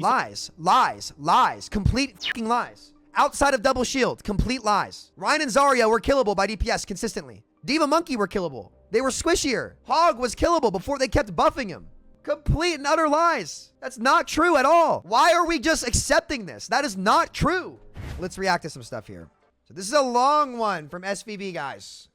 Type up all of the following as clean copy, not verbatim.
Lies. Complete fucking lies. Outside of double shield, complete lies. Ryan and Zarya were killable by DPS consistently. Diva Monkey were killable. They were squishier. Hog was killable before they kept buffing him. Complete and utter lies. That's not true at all. Why are we just accepting this? That is not true. Let's react to some stuff here. So this is a long one from SVB, guys.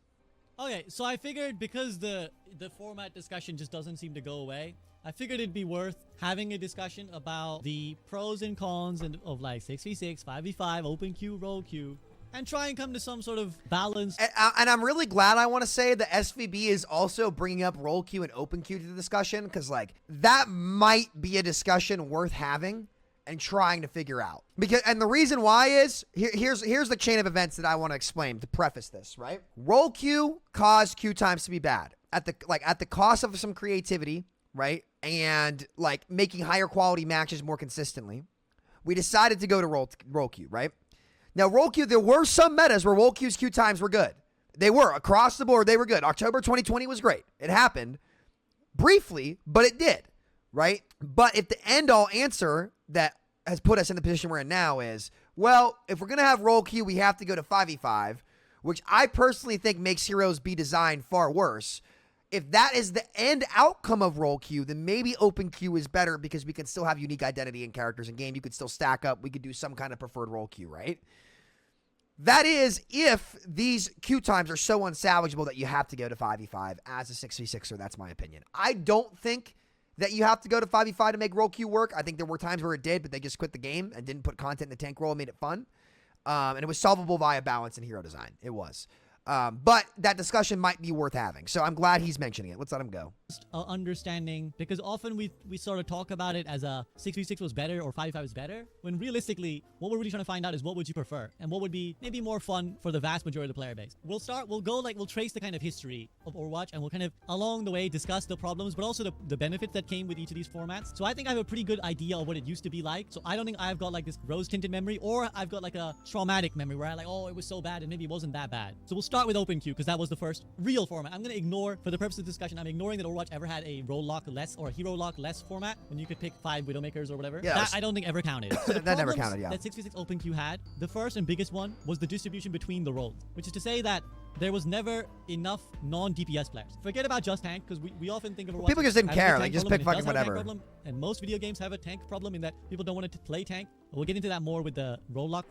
Okay, so I figured because the format discussion just doesn't seem to go away, I figured it'd be worth having a discussion about the pros and cons of like 6v6, 5v5, open queue, roll queue, and try and come to some sort of balance. And I'm really glad, I want to say, that SVB is also bringing up roll queue and open queue to the discussion, because like that might be a discussion worth having and trying to figure out. And the reason why is here's the chain of events that I want to explain to preface this, right? Roll queue caused queue times to be bad at the cost of some creativity, right? And like making higher quality matches more consistently. We decided to go to roll queue, right? Now, roll queue, there were some metas where roll queue's queue times were good. They were. Across the board, they were good. October 2020 was great. It happened briefly, but it did, right? But if the end-all answer that has put us in the position we're in now is, well, if we're going to have roll queue, we have to go to 5v5, which I personally think makes Heroes be designed far worse. If that is the end outcome of roll queue, then maybe open queue is better because we can still have unique identity in characters in game. You could still stack up. We could do some kind of preferred roll queue, right? That is if these queue times are so unsalvageable that you have to go to 5v5 as a 6v6er. That's my opinion. I don't think that you have to go to 5v5 to make roll queue work. I think there were times where it did, but they just quit the game and didn't put content in the tank roll and made it fun. And it was solvable via balance and hero design. It was. But that discussion might be worth having. So I'm glad he's mentioning it. Let's let him go. Understanding, because often we sort of talk about it as a 6v6 was better or 5v5 was better, when realistically what we're really trying to find out is what would you prefer and what would be maybe more fun for the vast majority of the player base. We'll trace the kind of history of Overwatch, and we'll kind of along the way discuss the problems but also the benefits that came with each of these formats. So I think I have a pretty good idea of what it used to be like. So I don't think I've got like this rose-tinted memory, or I've got like a traumatic memory where I like, oh, it was so bad and maybe it wasn't that bad. So we'll start with open queue because that was the first real format. I'm going to ignore, for the purpose of the discussion, I'm ignoring that Overwatch ever had a role lock less or a hero lock less format when you could pick 5 Widowmakers or whatever. Yeah, that I don't think ever counted. So the that never counted, yeah. That 6v6 open queue had, the first and biggest one was the distribution between the roles, which is to say that there was never enough non-DPS players. Forget about just tank, because we often think of Overwatch. People just didn't care. Like, just pick fucking whatever. And most video games have a tank problem in that people don't want to play tank. But we'll get into that more with the role lock.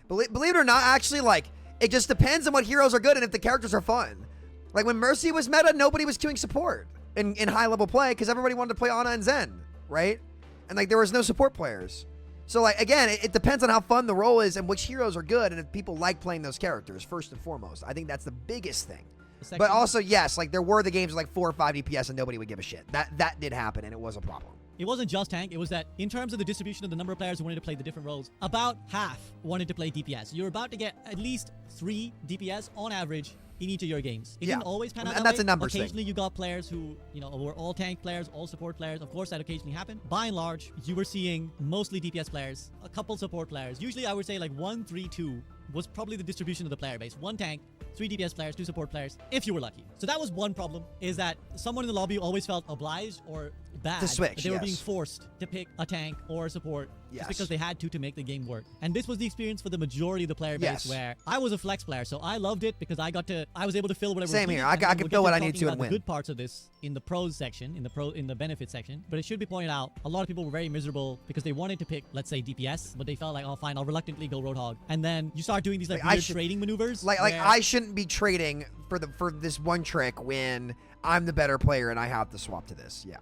Believe it or not, actually, like, it just depends on what heroes are good and if the characters are fun. Like, when Mercy was meta, nobody was queuing support in high-level play because everybody wanted to play Ana and Zen, right? And, like, there was no support players. So, like, again, it depends on how fun the role is and which heroes are good and if people like playing those characters, first and foremost. I think that's the biggest thing. But also, yes, like, there were the games with, like, 4 or 5 DPS and nobody would give a shit. That did happen, and it was a problem. It wasn't just tank. It was that in terms of the distribution of the number of players who wanted to play the different roles, about half wanted to play DPS. You're about to get at least 3 DPS on average in each of your games. It didn't always pan out and that that's way. a numbers thing. Occasionally you got players who, were all tank players, all support players. Of course, that occasionally happened. By and large, you were seeing mostly DPS players, a couple support players. Usually, I would say like 1, 3, 2 was probably the distribution of the player base. 1 tank, 3 DPS players, 2 support players, if you were lucky. So that was one problem, is that someone in the lobby always felt obliged or bad to switch, that they were being forced to pick a tank or a support just because they had to make the game work. And this was the experience for the majority of the player base, where I was a flex player, so I loved it because I was able to fill whatever. Same here. I could fill what I need to and win. The good parts of this in the pros section, in the benefit section, but it should be pointed out, a lot of people were very miserable because they wanted to pick, let's say, DPS, but they felt like, oh fine, I'll reluctantly go Roadhog, and then you start doing these like weird trading maneuvers. Like I shouldn't be trading for this one trick when I'm the better player and I have to swap to this. Yeah.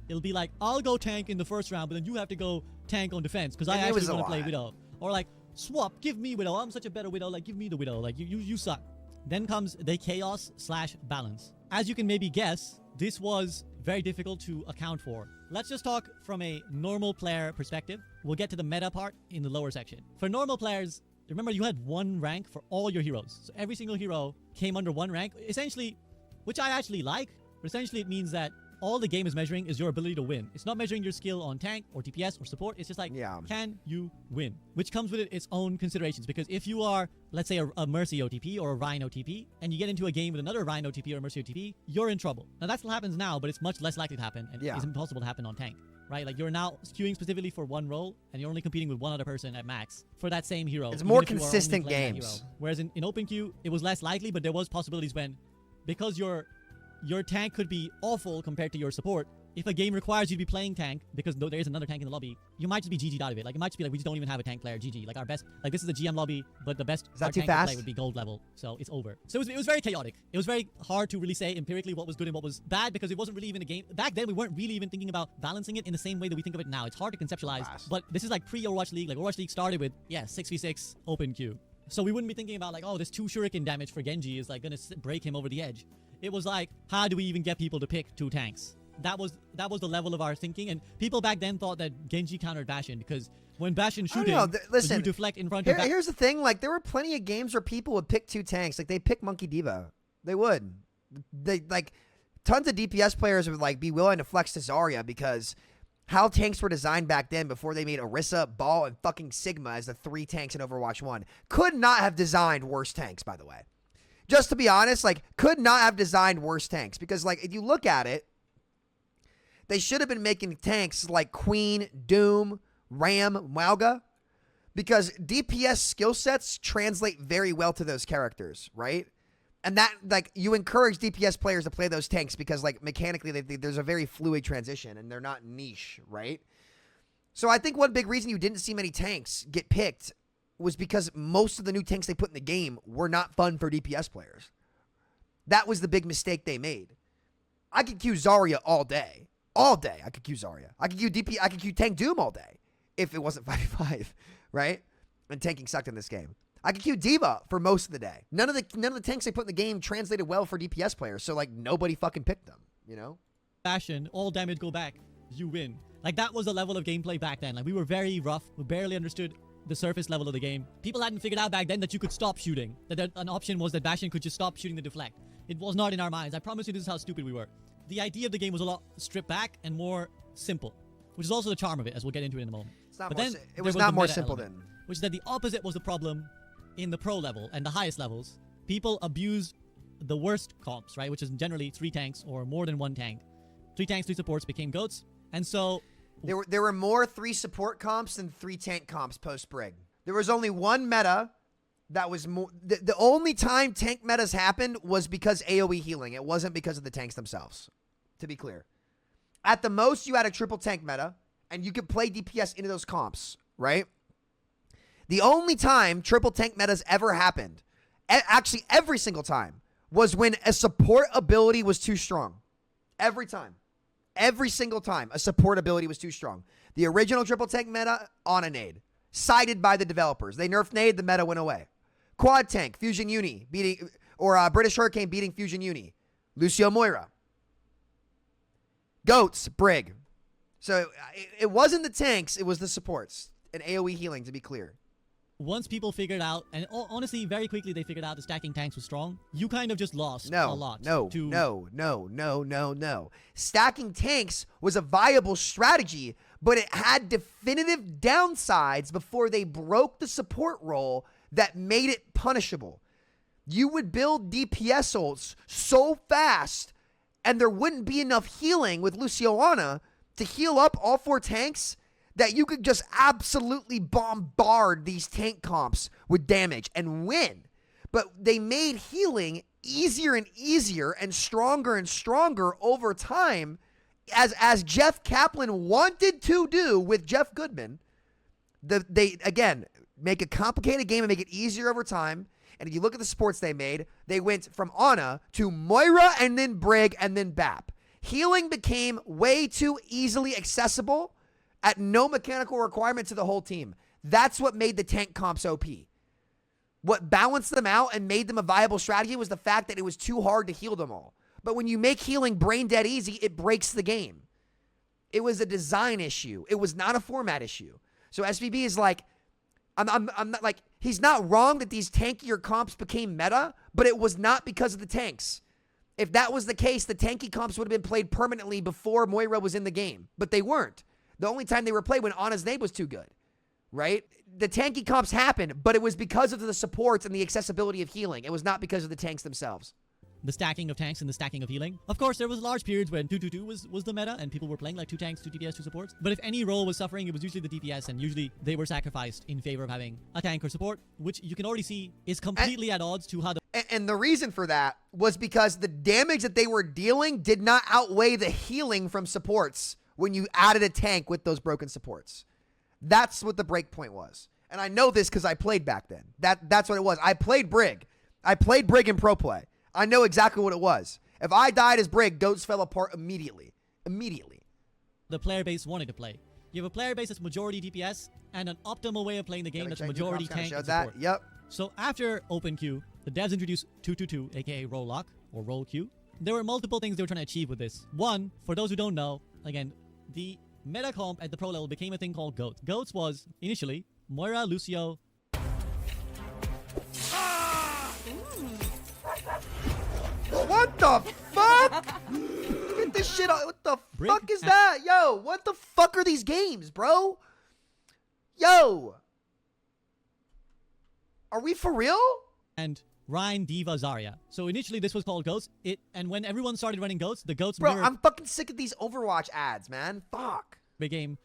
It'll be like, I'll go tank in the first round, but then you have to go tank on defense because I actually want to play Widow. Or like, swap, give me Widow. I'm such a better Widow. Like, give me the Widow. Like, you suck. Then comes the chaos/balance. As you can maybe guess, this was very difficult to account for. Let's just talk from a normal player perspective. We'll get to the meta part in the lower section. For normal players, remember you had 1 rank for all your heroes. So every single hero came under 1 rank, essentially, which I actually like, but essentially it means that all the game is measuring is your ability to win. It's not measuring your skill on tank or DPS or support. It's just like, can you win? Which comes with its own considerations. Because if you are, let's say, a Mercy OTP or a Rhino OTP, and you get into a game with another Rhino OTP or a Mercy OTP, you're in trouble. Now, that still happens now, but it's much less likely to happen, and it's impossible to happen on tank, right? Like you're now queuing specifically for one role, and you're only competing with one other person at max for that same hero. It's more consistent games. Whereas in open queue, it was less likely, but there was possibilities when, because your tank could be awful compared to your support. If a game requires you to be playing tank, because there is another tank in the lobby, you might just be GG'd out of it. Like, it might just be like, we just don't even have a tank player, GG. Like, our best, like, this is a GM lobby, but the best tank to play would be gold level. So, it's over. So, it was very chaotic. It was very hard to really say empirically what was good and what was bad, because it wasn't really even a game. Back then, we weren't really even thinking about balancing it in the same way that we think of it now. It's hard to conceptualize, but this is like pre-Overwatch League. Like, Overwatch League started with, 6v6 open queue. So, we wouldn't be thinking about, like, oh, this 2 shuriken damage for Genji is, like, gonna break him over the edge. It was like, how do we even get people to pick 2 tanks? That was the level of our thinking, and people back then thought that Genji countered Bastion, because when Bastion shooting, listen, you deflect in front of here's the thing, like, there were plenty of games where people would pick 2 tanks. Like, they pick Monkey Diva. They would. They, like, tons of DPS players would, like, be willing to flex to Zarya, because how tanks were designed back then before they made Orisa, Ball, and fucking Sigma as the 3 tanks in Overwatch 1. Could not have designed worse tanks, by the way. Just to be honest, like, could not have designed worse tanks, because, like, if you look at it, they should have been making tanks like Queen, Doom, Ram, Mauga, because DPS skill sets translate very well to those characters, right? And that, like, you encourage DPS players to play those tanks because, like, mechanically, there's a very fluid transition, and they're not niche, right? So I think one big reason you didn't see many tanks get picked was because most of the new tanks they put in the game were not fun for DPS players. That was the big mistake they made. I could queue Zarya all day. All day, I could queue Zarya. I could queue Tank Doom all day if it wasn't 5v5, right? And tanking sucked in this game. I could queue D.Va for most of the day. None of the tanks they put in the game translated well for DPS players, so, like, nobody fucking picked them, you know? Fashion, all damage go back, you win. Like, that was the level of gameplay back then. Like, we were very rough. We barely understood the surface level of the game. People hadn't figured out back then that you could stop shooting. That an option was that Bastion could just stop shooting the deflect. It was not in our minds. I promise you this is how stupid we were. The idea of the game was a lot stripped back and more simple, which is also the charm of it, as we'll get into it in a moment. It was not more simple then. Which is that the opposite was the problem in the pro level and the highest levels. People abused the worst comps, right? Which is generally 3 tanks or more than 1 tank. 3 tanks, 3 supports became GOATs. And so there were more 3 support comps than 3 tank comps post-Brig. There was only one meta that was more. The only time tank metas happened was because AoE healing. It wasn't because of the tanks themselves, to be clear. At the most, you had a triple tank meta, and you could play DPS into those comps, right? The only time triple tank metas ever happened, actually every single time, was when a support ability was too strong. Every time. Every single time, a support ability was too strong. The original triple tank meta, on a nade. Cited by the developers. They nerfed nade, the meta went away. Quad tank, Fusion Uni, beating, or British Hurricane beating Fusion Uni. Lucio Moira. Goats, Brig. So it wasn't the tanks, it was the supports. And AoE healing, to be clear. Once people figured out, and honestly, very quickly they figured out that stacking tanks was strong, you kind of just lost a lot. No. Stacking tanks was a viable strategy, but it had definitive downsides before they broke the support role that made it punishable. You would build DPS ults so fast, and there wouldn't be enough healing with Luciana to heal up all 4 tanks, that you could just absolutely bombard these tank comps with damage and win. But they made healing easier and easier and stronger over time, as Jeff Kaplan wanted to do with Jeff Goodman. They, again, make a complicated game and make it easier over time. And if you look at the supports they made, they went from Ana to Moira and then Brig and then Bap. Healing became way too easily accessible at no mechanical requirement to the whole team. That's what made the tank comps OP. What balanced them out and made them a viable strategy was the fact that it was too hard to heal them all. But when you make healing brain dead easy, it breaks the game. It was a design issue. It was not a format issue. So SVB is like, I'm not like, he's not wrong that these tankier comps became meta, but it was not because of the tanks. If that was the case, the tanky comps would have been played permanently before Moira was in the game, but they weren't. The only time they were played when Ana's name was too good, right? The tanky comps happened, but it was because of the supports and the accessibility of healing. It was not because of the tanks themselves. the stacking of tanks and the stacking of healing. Of course, there was large periods when 2-2-2 was the meta and people were playing like 2 tanks, 2 DPS, 2 supports. But if any role was suffering, it was usually the DPS, and usually they were sacrificed in favor of having a tank or support, which you can already see is completely at odds to how the... And the reason for that was because the damage that they were dealing did not outweigh the healing from supports when you added a tank with those broken supports. That's what the break point was. And I know this because I played back then. That's what it was. I played Brig. I played Brig in pro play. I know exactly what it was. If I died as Brig, Goats fell apart immediately. Immediately. The player base wanted to play. You have a player base that's majority DPS and an optimal way of playing the game that's majority tank and support. Yep. So after Open Queue, the devs introduced 2-2-2, aka roll lock or roll queue. There were multiple things they were trying to achieve with this. One, for those who don't know, again, the meta comp at the pro level became a thing called Goats. Goats was initially Moira, Lucio. What the fuck? Get this shit out. What the fuck is that? Yo, what the fuck are these games, bro? Yo. Are we for real? And Ryan, Diva, Zarya. So initially this was called Goats. And when everyone started running Goats, the Goats Bro, I'm fucking sick of these Overwatch ads, man. Fuck. Became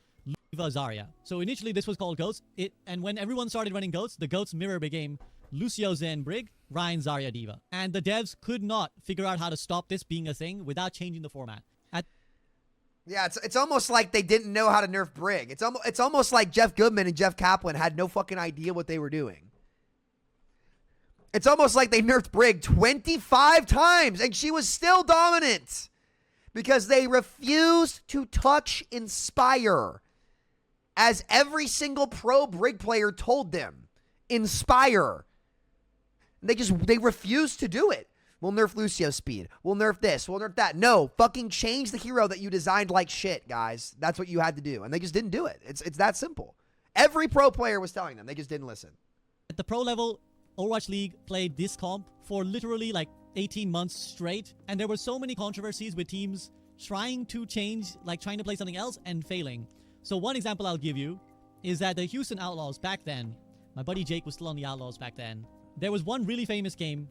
Diva, Zarya. So initially this was called Goats. And when everyone started running Goats, the Goats mirror became Lucio, Zen, Brig, Ryan, Zarya, Diva. And the devs could not figure out how to stop this being a thing without changing the format. Yeah, it's almost like they didn't know how to nerf Brig. It's almost like Jeff Goodman and Jeff Kaplan had no fucking idea what they were doing. It's almost like they nerfed Brig 25 times and she was still dominant because they refused to touch Inspire. As every single pro Brig player told them, Inspire. They refused to do it. We'll nerf Lucio's speed. We'll nerf this. We'll nerf that. No, fucking change the hero that you designed like shit, guys. That's what you had to do. And they just didn't do it. It's that simple. Every pro player was telling them. They just didn't listen. At the pro level, Overwatch League played this comp for literally like 18 months straight. And there were so many controversies with teams trying to change, like trying to play something else and failing. So one example I'll give you is that the Houston Outlaws back then, my buddy Jake was still on the Outlaws back then. There was one really famous game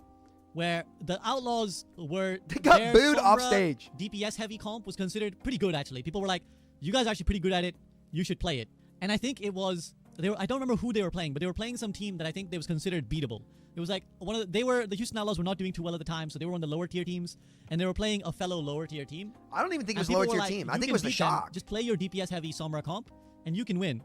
where the Outlaws were... They got booed off stage. DPS heavy comp was considered pretty good, actually. People were like, you guys are actually pretty good at it. You should play it. And I think it was... I don't remember who they were playing, but they were playing some team that I think they was considered beatable. It was like the Houston Outlaws were not doing too well at the time, so they were on the lower tier teams, and they were playing a fellow lower tier team. I don't even think it was a lower tier team. I think it was the Shock. Just play your DPS heavy Sombra comp, and you can win.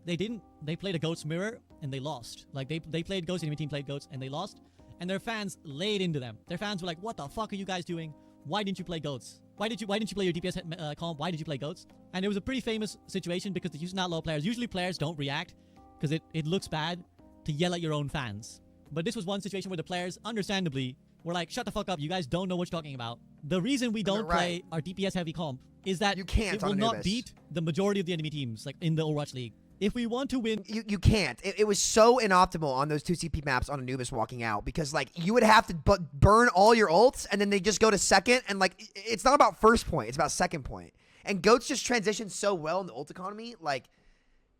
They didn't. They played a Goats mirror, and they lost. Like they played Goats, the enemy team played Goats, and they lost. And their fans laid into them. Their fans were like, "What the fuck are you guys doing? Why didn't you play Goats? Why didn't you play your DPS comp? Why did you play Goats?" And it was a pretty famous situation because the Houston Outlaw players, usually players don't react because it looks bad to yell at your own fans. But this was one situation where the players, understandably, were like, "Shut the fuck up! You guys don't know what you're talking about." The reason we don't play our DPS heavy comp is that it will not beat the majority of the enemy teams, like in the Overwatch League. If we want to win... You can't. It was so inoptimal on those 2 CP maps on Anubis walking out because, like, you would have to burn all your ults and then they just go to second. And, like, it's not about first point. It's about second point. And Goats just transitioned so well in the ult economy. Like,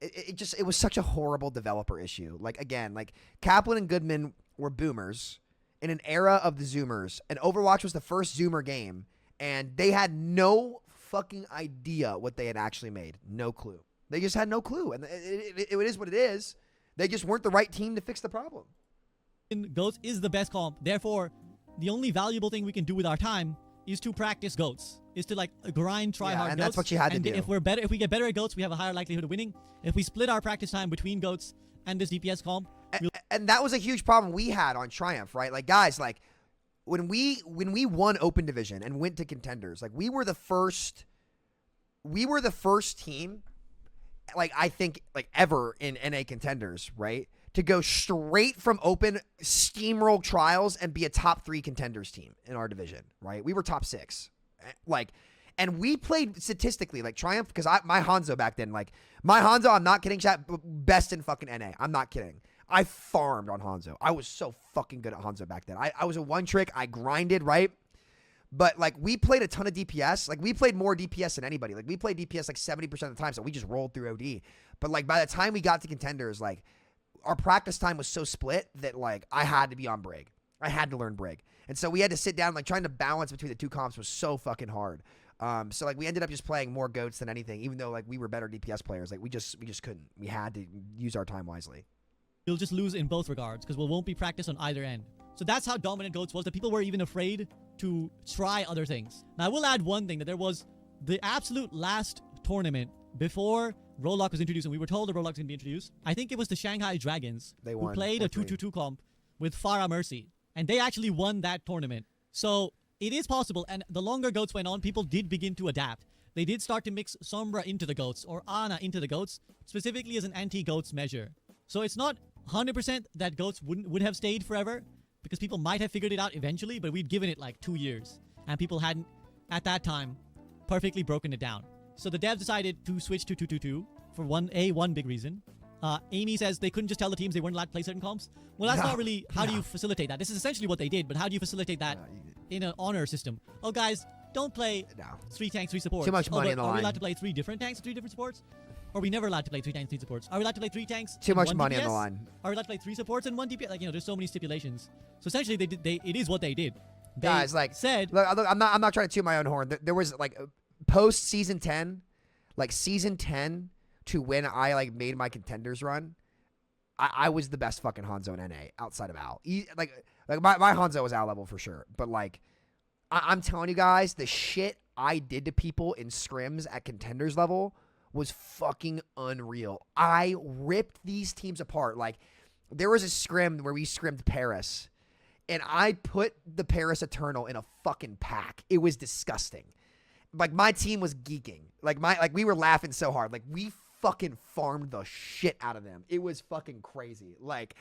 it was such a horrible developer issue. Like, again, like, Kaplan and Goodman were boomers in an era of the Zoomers. And Overwatch was the first Zoomer game. And they had no fucking idea what they had actually made. No clue. They just had no clue, and it is what it is. They just weren't the right team to fix the problem. Goats is the best comp. Therefore, the only valuable thing we can do with our time is to practice Goats. Is to like grind, try hard. And Goats. that's what you had to do. If we get better at Goats, we have a higher likelihood of winning. If we split our practice time between Goats and this DPS comp, and that was a huge problem we had on Triumph, right? Like guys, like when we won Open Division and went to contenders, like we were the first team. Like I think like ever in NA contenders, right? To go straight from open steamroll trials and be a top 3 contenders team in our division, right? We were top 6. Like, and we played statistically like Triumph because my Hanzo back then, like my Hanzo, I'm not kidding, chat, best in fucking NA. I'm not kidding. I farmed on Hanzo. I was so fucking good at Hanzo back then. I was a one trick. I grinded, right? But, like, we played a ton of DPS. Like, we played more DPS than anybody. Like, we played DPS, like, 70% of the time, so we just rolled through OD. But, like, by the time we got to contenders, like, our practice time was so split that, like, I had to be on Brig. I had to learn Brig. And so we had to sit down, like trying to balance between the two comps was so fucking hard. So like we ended up just playing more goats than anything, even though like we were better DPS players. Like we just couldn't. We had to use our time wisely. You'll just lose in both regards because we won't be practiced on either end. So that's how dominant goats was, that people were even afraid to try other things. Now I will add one thing, that there was the absolute last tournament before Roadlock was introduced, and we were told that Roadlock was going to be introduced. I think it was the Shanghai Dragons who played a 2-2-2 comp with Farah Mercy, and they actually won that tournament. So it is possible, and the longer goats went on, people did begin to adapt. They did start to mix Sombra into the goats, or Ana into the goats, specifically as an anti-goats measure. So it's not 100% that goats would have stayed forever, because people might have figured it out eventually, but we'd given it like 2 years, and people hadn't, at that time, perfectly broken it down. So the devs decided to switch to 2-2-2 for one big reason. Amy says they couldn't just tell the teams they weren't allowed to play certain comps. Well, that's not really how do you facilitate that. This is essentially what they did, but how do you facilitate that in an honor system? Oh, guys, don't play 3 tanks, 3 supports. Too much money on the line. Are we allowed to play 3 different tanks, 3 different supports? Or are we never allowed to play 3 tanks, 3 supports? Are we allowed to play 3 tanks? Too much money DPS? on the line. Are we allowed to play 3 supports and 1 DPS? Like, there's so many stipulations. So essentially, it is what they did. They Guys, like said, look, I'm not trying to toot my own horn. There was like post season 10, like season 10 to when I like made my contenders run. I was the best fucking Hanzo in NA outside of Al. Like my Hanzo was Al level for sure. But like, I'm telling you guys, the shit I did to people in scrims at contenders level was fucking unreal. I ripped these teams apart. Like, there was a scrim where we scrimmed Paris, and I put the Paris Eternal in a fucking pack. It was disgusting. Like, my team was geeking. Like we were laughing so hard. Like, we fucking farmed the shit out of them. It was fucking crazy. Like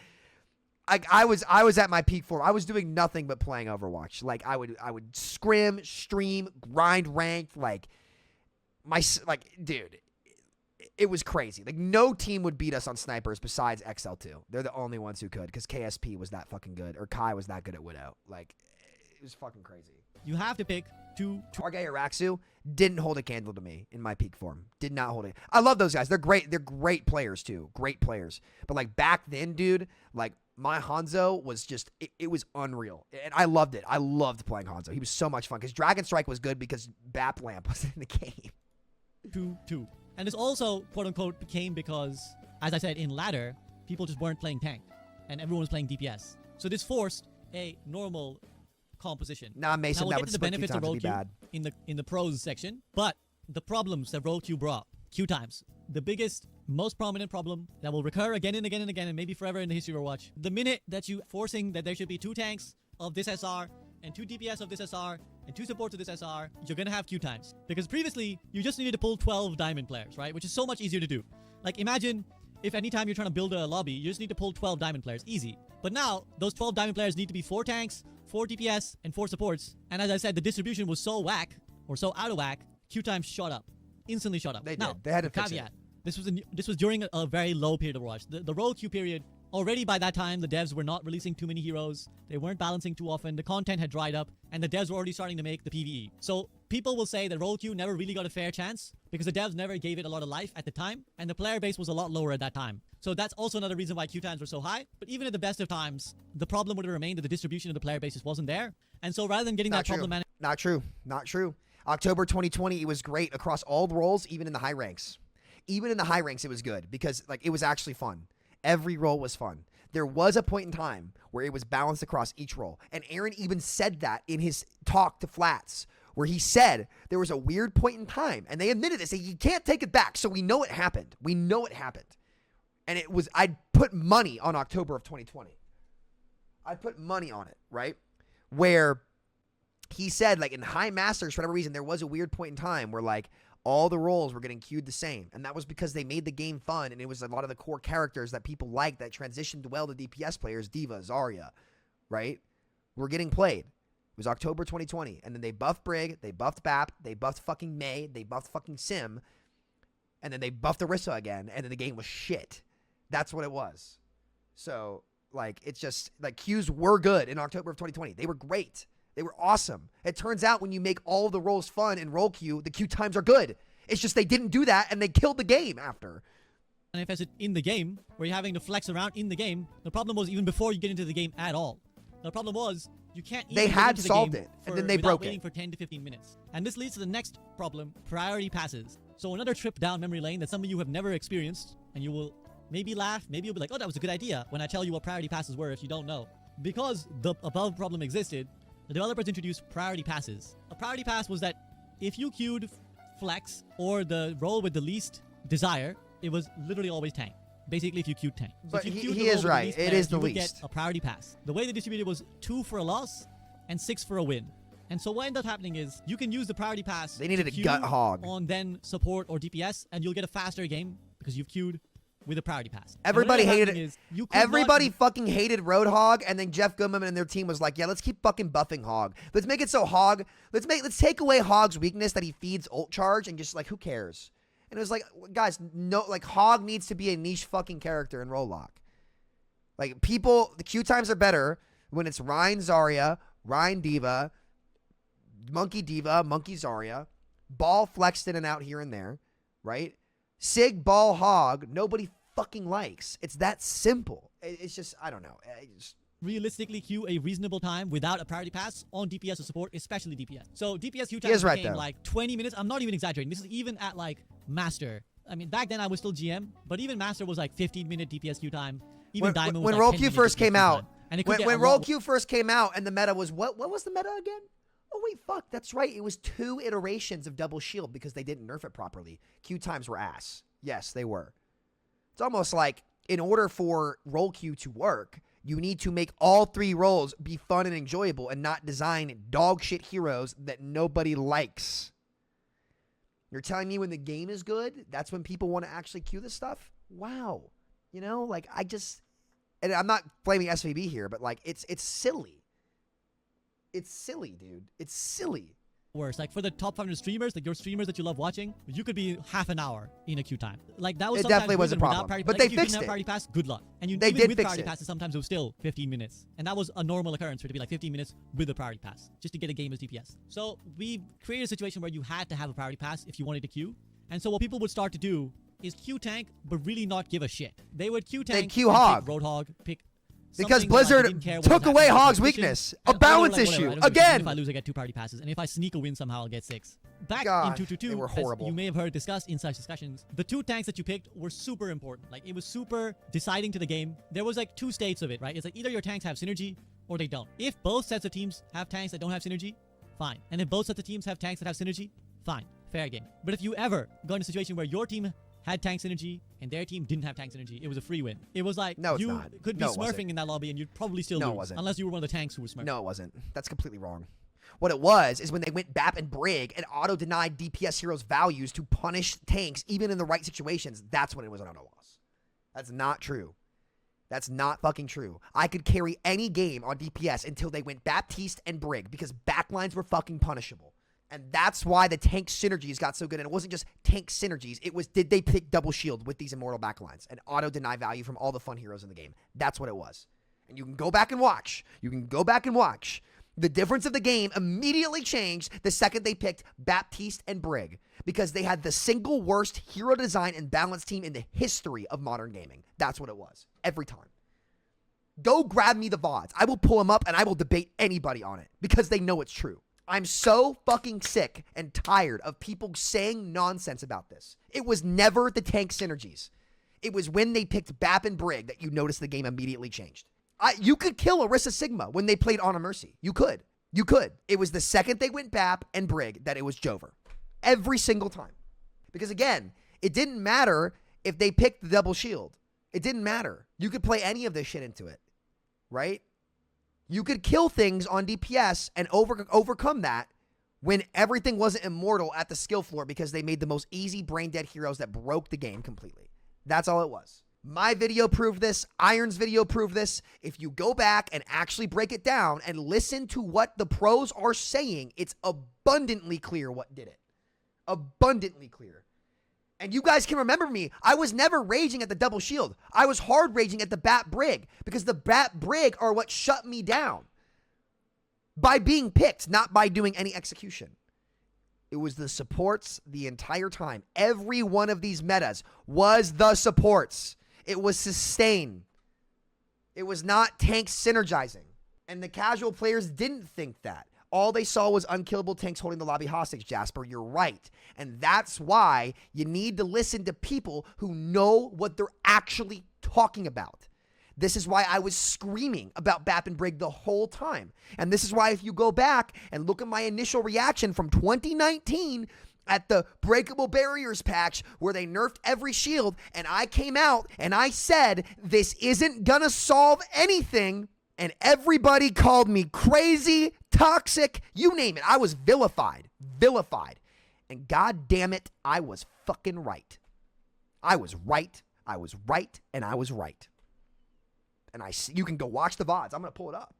I was at my peak form. I was doing nothing but playing Overwatch. Like, I would scrim, stream, grind ranked. Dude, it was crazy. Like, no team would beat us on snipers besides XL2. They're the only ones who could, because KSP was that fucking good, or Kai was that good at Widow. Like, it was fucking crazy. you have to pick 2. Targay or Raxu didn't hold a candle to me in my peak form. Did not hold it. I love those guys. They're great. They're great players too. Great players. But like back then, dude, like my Hanzo was just, it was unreal. And I loved it. I loved playing Hanzo. He was so much fun because Dragon Strike was good because Bap Lamp was in the game. 2-2. And this also, quote unquote, became because, as I said, in ladder, people just weren't playing tank and everyone was playing DPS. So this forced a normal composition. Nah, Mason, now, we'll that get would to the split benefits of Q role times queue be bad. in the pros section, but the problems that role queue brought, queue times, the biggest, most prominent problem that will recur again and again and again, and maybe forever in the history of Overwatch. The minute that you forcing that there should be 2 tanks of this SR and 2 DPS of this SR and 2 supports of this SR, you're gonna have queue times. Because previously, you just needed to pull 12 diamond players, right? Which is so much easier to do. Like, imagine if anytime you're trying to build a lobby, you just need to pull 12 diamond players. Easy. But now, those 12 diamond players need to be 4 tanks, 4 DPS, and 4 supports. And as I said, the distribution was so whack, or so out of whack, queue times shot up. Instantly shot up. They now, did. They had to fix caveat. it. This was during a very low period of Overwatch. The role queue period, already by that time, the devs were not releasing too many heroes. They weren't balancing too often. The content had dried up, and the devs were already starting to make the PvE. So people will say that role queue never really got a fair chance because the devs never gave it a lot of life at the time, and the player base was a lot lower at that time. So that's also another reason why queue times were so high. But even at the best of times, the problem would have remained that the distribution of the player base just wasn't there. And so rather than getting Not that true. problematic... Not true. Not true. October 2020, it was great across all the roles, even in the high ranks. Even in the high ranks, it was good because like it was actually fun. Every role was fun. There was a point in time where it was balanced across each role. And Aaron even said that in his talk to Flats, where he said there was a weird point in time. And they admitted this. You can't take it back. So we know it happened. We know it happened. And it was, I'd put money on October of 2020. I put money on it, right? Where he said, like, in High Masters, for whatever reason, there was a weird point in time where, like, all the roles were getting queued the same. And that was because they made the game fun, and it was a lot of the core characters that people liked that transitioned well to DPS players, D.Va, Zarya, right? Were getting played. It was October 2020. And then they buffed Brig, they buffed Bap, they buffed fucking Mei, they buffed fucking Sim, and then they buffed Orisa again, and then the game was shit. That's what it was. So, like, it's just, like, queues were good in October of 2020. They were great. They were awesome. It turns out when you make all the roles fun in role queue, the queue times are good. It's just they didn't do that, and they killed the game after. manifested in the game, where you're having to flex around in the game. The problem was even before you get into the game at all. The problem was you can't. They even had get into the solved game it, and for- then they without broke waiting it. for 10 to 15 minutes. And this leads to the next problem: priority passes. So another trip down memory lane that some of you have never experienced, and you will maybe laugh, maybe you'll be like, "Oh, that was a good idea." When I tell you what priority passes were, if you don't know, because the above problem existed, the developers introduced priority passes. A priority pass was that if you queued flex or the role with the least desire, it was literally always tank. Basically, if you queued tank. So But if you he queued the is role with the right. least It player, is the you would least. get a priority pass. The way they distributed was 2 for a loss and 6 for a win. And so what ended up happening is you can use the priority pass. They needed to a queue gut hog. on then support or DPS, and you'll get a faster game because you've queued with a priority pass. And what Everybody ended up hated happening it. is you could not- Everybody fucking hated Roadhog, and then Jeff Goodman and their team was like, "Yeah, let's keep fucking buffing Hog. Let's make it so Hog. Let's take away Hog's weakness that he feeds ult charge, and just like, who cares?" And it was like, guys, no, like Hog needs to be a niche fucking character in Roadlock. Like people, the queue times are better when it's Ryan Zarya, Ryan Diva, Monkey Diva, Monkey Zarya, Ball flexed in and out here and there, right? Sig, Ball, Hog, nobody fucking likes. It's that simple. It's just, I don't know. realistically queue a reasonable time without a priority pass on DPS or support, especially DPS. So DPS queue He is time right, became though. like 20 minutes. I'm not even exaggerating. This is even at like Master. I mean, back then I was still GM, but even Master was like 15-minute DPS queue time. Even Diamond when was Roll like Q 10-minute first DPS came queue out, time. And it could get when a Roll lot- Q first came out and the meta was what was the meta again? Oh wait, fuck, that's right. It was 2 iterations of double shield because they didn't nerf it properly. Q times were ass. Yes, they were. It's almost like in order for Roll Q to work, you need to make all 3 roles be fun and enjoyable and not design dog shit heroes that nobody likes. You're telling me when the game is good, that's when people want to actually queue this stuff? Wow. You know, like and I'm not blaming SVB here, but like it's silly. It's silly, dude. It's silly. worse. Like for the top 500 streamers, like your streamers that you love watching, you could be half an hour in a queue time. Like that was It sometimes definitely was a good without problem. priority- But like, they if you didn't fixed have it. priority pass, good luck. And you They even did with fix priority it. passes, sometimes it was still 15 minutes. And that was a normal occurrence for it to be like 15 minutes with a priority pass, just to get a game as DPS. So we created a situation where you had to have a priority pass if you wanted to queue. And so what people would start to do is queue tank, but really not give a shit. They would queue tank, queue and Hog. pick Roadhog, pick Because something that, like, they Blizzard didn't care what took was away happening in the Hog's competition. weakness. And A they were balance like, whatever, issue. I don't give a shit. Again. If I lose, I get 2 priority passes. And if I sneak a win somehow, I'll get 6. Back God, in 222, they were as horrible. you may have heard discussed in such discussions, the 2 tanks that you picked were super important. Like, it was super deciding to the game. There was like 2 states of it, right? It's like either your tanks have synergy or they don't. If both sets of teams have tanks that don't have synergy, fine. And if both sets of teams have tanks that have synergy, fine. Fair game. But if you ever got in a situation where your team had tank synergy and their team didn't have tank synergy, it was a free win. It was like No, it's you not. could be No, it wasn't. smurfing in that lobby and you'd probably still No, it lose. wasn't. Unless you were one of the tanks who was smurfing. No, it wasn't. That's completely wrong. What it was is when they went BAP and Brig and auto-denied DPS heroes' values to punish tanks, even in the right situations, that's when it was an auto loss. That's not true. That's not fucking true. I could carry any game on DPS until they went Baptiste and Brig because backlines were fucking punishable. And that's why the tank synergies got so good. And it wasn't just tank synergies. It was, did they pick double shield with these immortal backlines and auto-deny value from all the fun heroes in the game? That's what it was. And you can go back and watch. You can go back and watch. The difference of the game immediately changed the second they picked Baptiste and Brig because they had the single worst hero design and balance team in the history of modern gaming. That's what it was. Every time. Go grab me the VODs. I will pull them up and I will debate anybody on it because they know it's true. I'm so fucking sick and tired of people saying nonsense about this. It was never the tank synergies. It was when they picked BAP and Brig that you noticed the game immediately changed. You could kill Orisa Sigma when they played Honor Mercy. You could. You could. It was the second they went BAP and Brig that it was Jover. Every single time. Because again, it didn't matter if they picked the double shield. It didn't matter. You could play any of this shit into it. Right? You could kill things on DPS and overcome that when everything wasn't immortal at the skill floor because they made the most easy brain dead heroes that broke the game completely. That's all it was. My video proved this. Iron's video proved this. If you go back and actually break it down and listen to what the pros are saying, it's abundantly clear what did it. Abundantly clear. And you guys can remember me. I was never raging at the double shield. I was hard raging at the Bat Brig because the Bat Brig are what shut me down by being picked, not by doing any execution. It was the supports the entire time. Every one of these metas was the supports. It was sustain. It was not tank synergizing. And the casual players didn't think that. All they saw was unkillable tanks holding the lobby hostage, Jasper. You're right. And that's why you need to listen to people who know what they're actually talking about. This is why I was screaming about Bap and Brig the whole time. And this is why if you go back and look at my initial reaction from 2019 at the Breakable Barriers patch where they nerfed every shield, and I came out and I said, this isn't gonna solve anything, and everybody called me crazy, toxic, you name it. I was vilified. And god damn it, I was fucking right. I was right, and I was right. And you can go watch the VODs. I'm going to pull it up.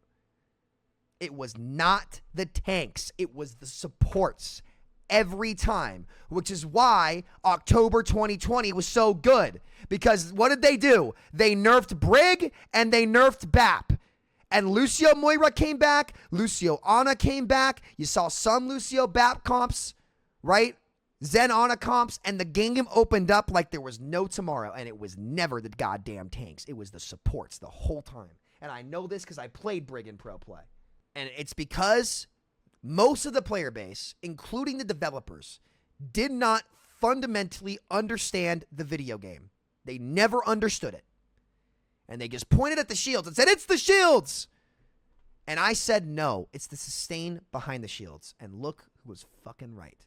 It was not the tanks. It was the supports every time, which is why October 2020 was so good. Because what did they do? They nerfed Brig and they nerfed Bap. And Lucio Moira came back. Lucio Ana came back. You saw some Lucio Bap comps, right? Zen Ana comps, and the game opened up like there was no tomorrow, and it was never the goddamn tanks. It was the supports the whole time. And I know this because I played Brig in Pro Play. And it's because most of the player base, including the developers, did not fundamentally understand the video game. They never understood it. And they just pointed at the shields and said, it's the shields! And I said, no, it's the sustain behind the shields. And look who was fucking right.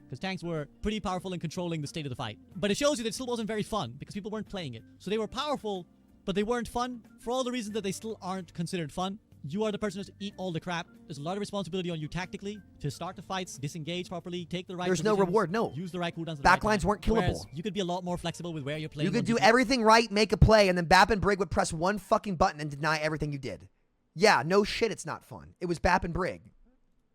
Because tanks were pretty powerful in controlling the state of the fight. But it shows you that it still wasn't very fun because people weren't playing it. So they were powerful, but they weren't fun for all the reasons that they still aren't considered fun. You are the person who has to eat all the crap. There's a lot of responsibility on you tactically to start the fights, disengage properly, take the right There's no reward, no. Use the right cooldowns. Backlines weren't killable. Whereas you could be a lot more flexible with where you're playing. You could do everything right, make a play, and then Bap and Brig would press one fucking button and deny everything you did. Yeah, no shit, it's not fun. It was Bap and Brig.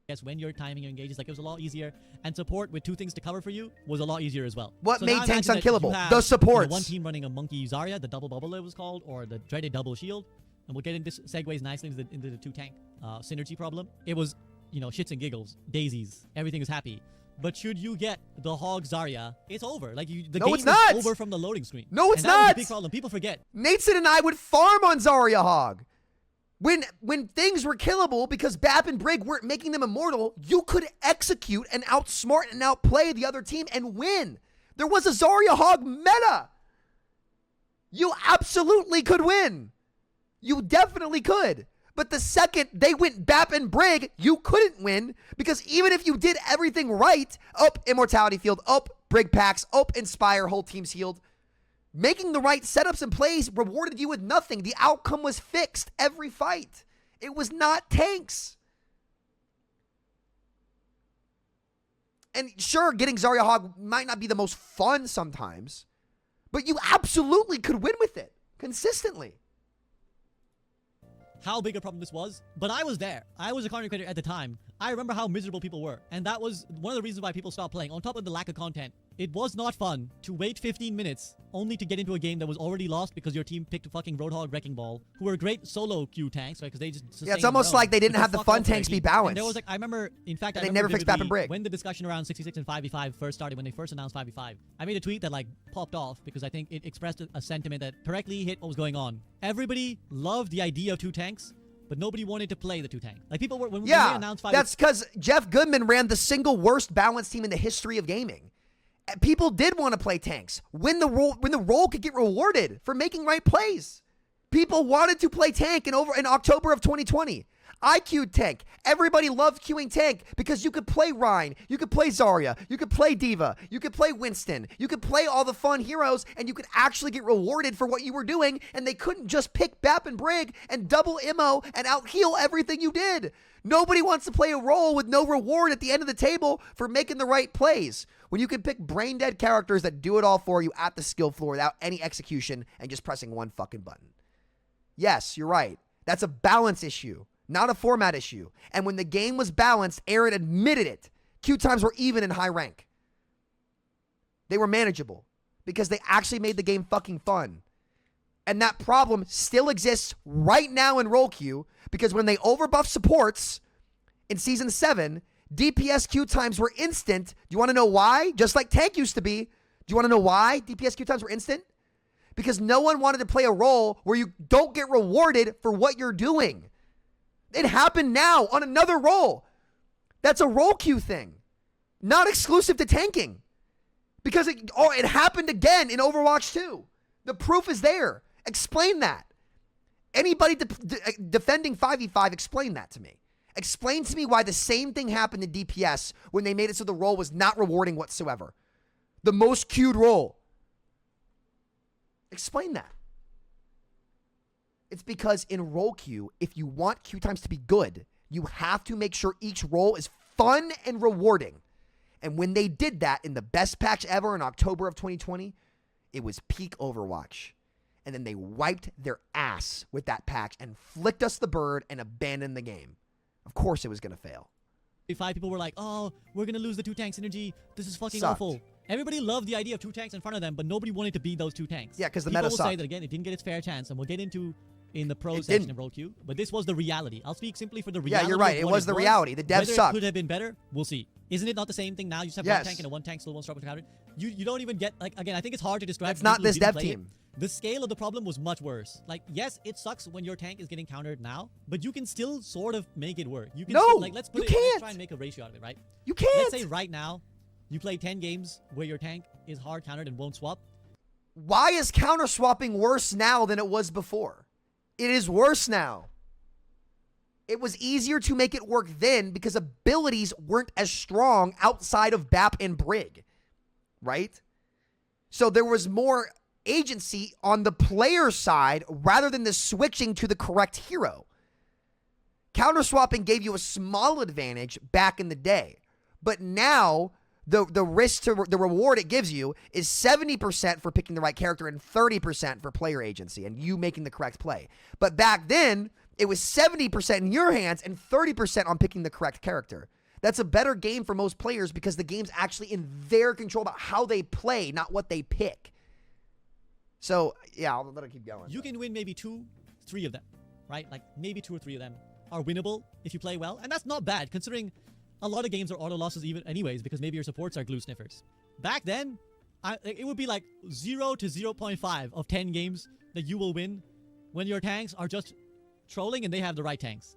Yes, when your timing your engages, like it was a lot easier, and support with 2 things to cover for you was a lot easier as well. What so made tanks unkillable? Have, the supports. One team running a Monkey Zarya, the double bubble it was called, or the dreaded double shield, and we'll get into segues nicely into the 2 tank synergy problem. It was, shits and giggles, daisies, everything is happy. But should you get the Hog Zarya, it's over. Like the game is over from the loading screen. No, it's and not. That was a big problem. People forget. Nateson and I would farm on Zarya Hog. When things were killable because Bap and Brig weren't making them immortal, you could execute and outsmart and outplay the other team and win. There was a Zarya Hog meta. You absolutely could win. You definitely could. But the second they went Bap and Brig, you couldn't win because even if you did everything right, up Immortality Field, up Brig packs, up Inspire, whole team's healed, making the right setups and plays rewarded you with nothing. The outcome was fixed every fight. It was not tanks. And sure, getting Zarya Hog might not be the most fun sometimes, but you absolutely could win with it consistently. How big a problem this was, but I was there. I was a content creator at the time. I remember how miserable people were, and that was one of the reasons why people stopped playing. On top of the lack of content, it was not fun to wait 15 minutes only to get into a game that was already lost because your team picked a fucking Roadhog Wrecking Ball, who were great solo queue tanks, right? Because they just it's almost like they didn't have the fun tanks be balanced. And there was I remember, in fact, they never fixed Bap and Brig. When the discussion around 66 and 5v5 first started, when they first announced 5v5, I made a tweet that popped off because I think it expressed a sentiment that correctly hit what was going on. Everybody loved the idea of 2 tanks, but nobody wanted to play the 2 tank. Like people were when we announced 5. That's because Jeff Goodman ran the single worst balanced team in the history of gaming. People did want to play tanks when the role could get rewarded for making right plays. People wanted to play tank in October of 2020. I queued tank. Everybody loved queuing tank because you could play Rhine, you could play Zarya, you could play Diva, you could play Winston, you could play all the fun heroes, and you could actually get rewarded for what you were doing, and they couldn't just pick Bap and Brig and double Immo and out-heal everything you did. Nobody wants to play a role with no reward at the end of the table for making the right plays. When you can pick brain-dead characters that do it all for you at the skill floor without any execution and just pressing one fucking button. Yes, you're right. That's a balance issue, not a format issue. And when the game was balanced, Aaron admitted it. Queue times were even in high rank. They were manageable because they actually made the game fucking fun. And that problem still exists right now in role queue because when they overbuff supports in Season 7, DPS queue times were instant. Do you want to know why? Just like tank used to be. Do you want to know why DPS queue times were instant? because no one wanted to play a role where you don't get rewarded for what you're doing. It happened now on another role. That's a role queue thing, not exclusive to tanking, because it happened again in Overwatch 2. The proof is there. Explain that. Anybody defending 5v5, explain that to me. Explain to me why the same thing happened in DPS when they made it so the role was not rewarding whatsoever. The most queued role. Explain that. It's because in role queue, if you want queue times to be good, you have to make sure each role is fun and rewarding. And when they did that in the best patch ever in October of 2020, it was peak Overwatch. And then they wiped their ass with that patch and flicked us the bird and abandoned the game. Of course it was going to fail. 5 people were like, oh, we're going to lose the 2 tank synergy. This is fucking Sucked. awful. Everybody loved the idea of 2 tanks in front of them, but nobody wanted to be those 2 tanks. Yeah, because the people meta will sucked. say that again, it didn't get its fair chance, and we'll get into in the pro section of role queue. But this was the reality. I'll speak simply for the reality. Yeah, you're right. It was the reality. The devs sucked. Whether it could have been better, we'll see. Isn't it not the same thing now? You just have one tank and a 1 tank still won't start with counter. You don't even get, like, again, I think it's hard to describe. It's not this dev team. The scale of the problem was much worse. Like, yes, it sucks when your tank is getting countered now, but you can still sort of make it work. You can still, like, let's try and make a ratio out of it, right? You can't. Let's say right now, you play 10 games where your tank is hard countered and won't swap. Why is counter swapping worse now than it was before? It is worse now. It was easier to make it work then because abilities weren't as strong outside of BAP and Brig, right? So there was more agency on the player side rather than the switching to the correct hero. Counter swapping gave you a small advantage back in the day, but now the risk to the reward it gives you is 70% for picking the right character and 30% for player agency and you making the correct play. But back then, it was 70% in your hands and 30% on picking the correct character. That's a better game for most players because the game's actually in their control about how they play, not what they pick. So, yeah, I'll let it keep going. You can win maybe 2, 3 of them, right? Like, maybe 2 or 3 of them are winnable if you play well. And that's not bad, considering a lot of games are auto losses even anyways, because maybe your supports are glue sniffers. Back then, it would be like 0 to 0.5 of 10 games that you will win when your tanks are just trolling and they have the right tanks.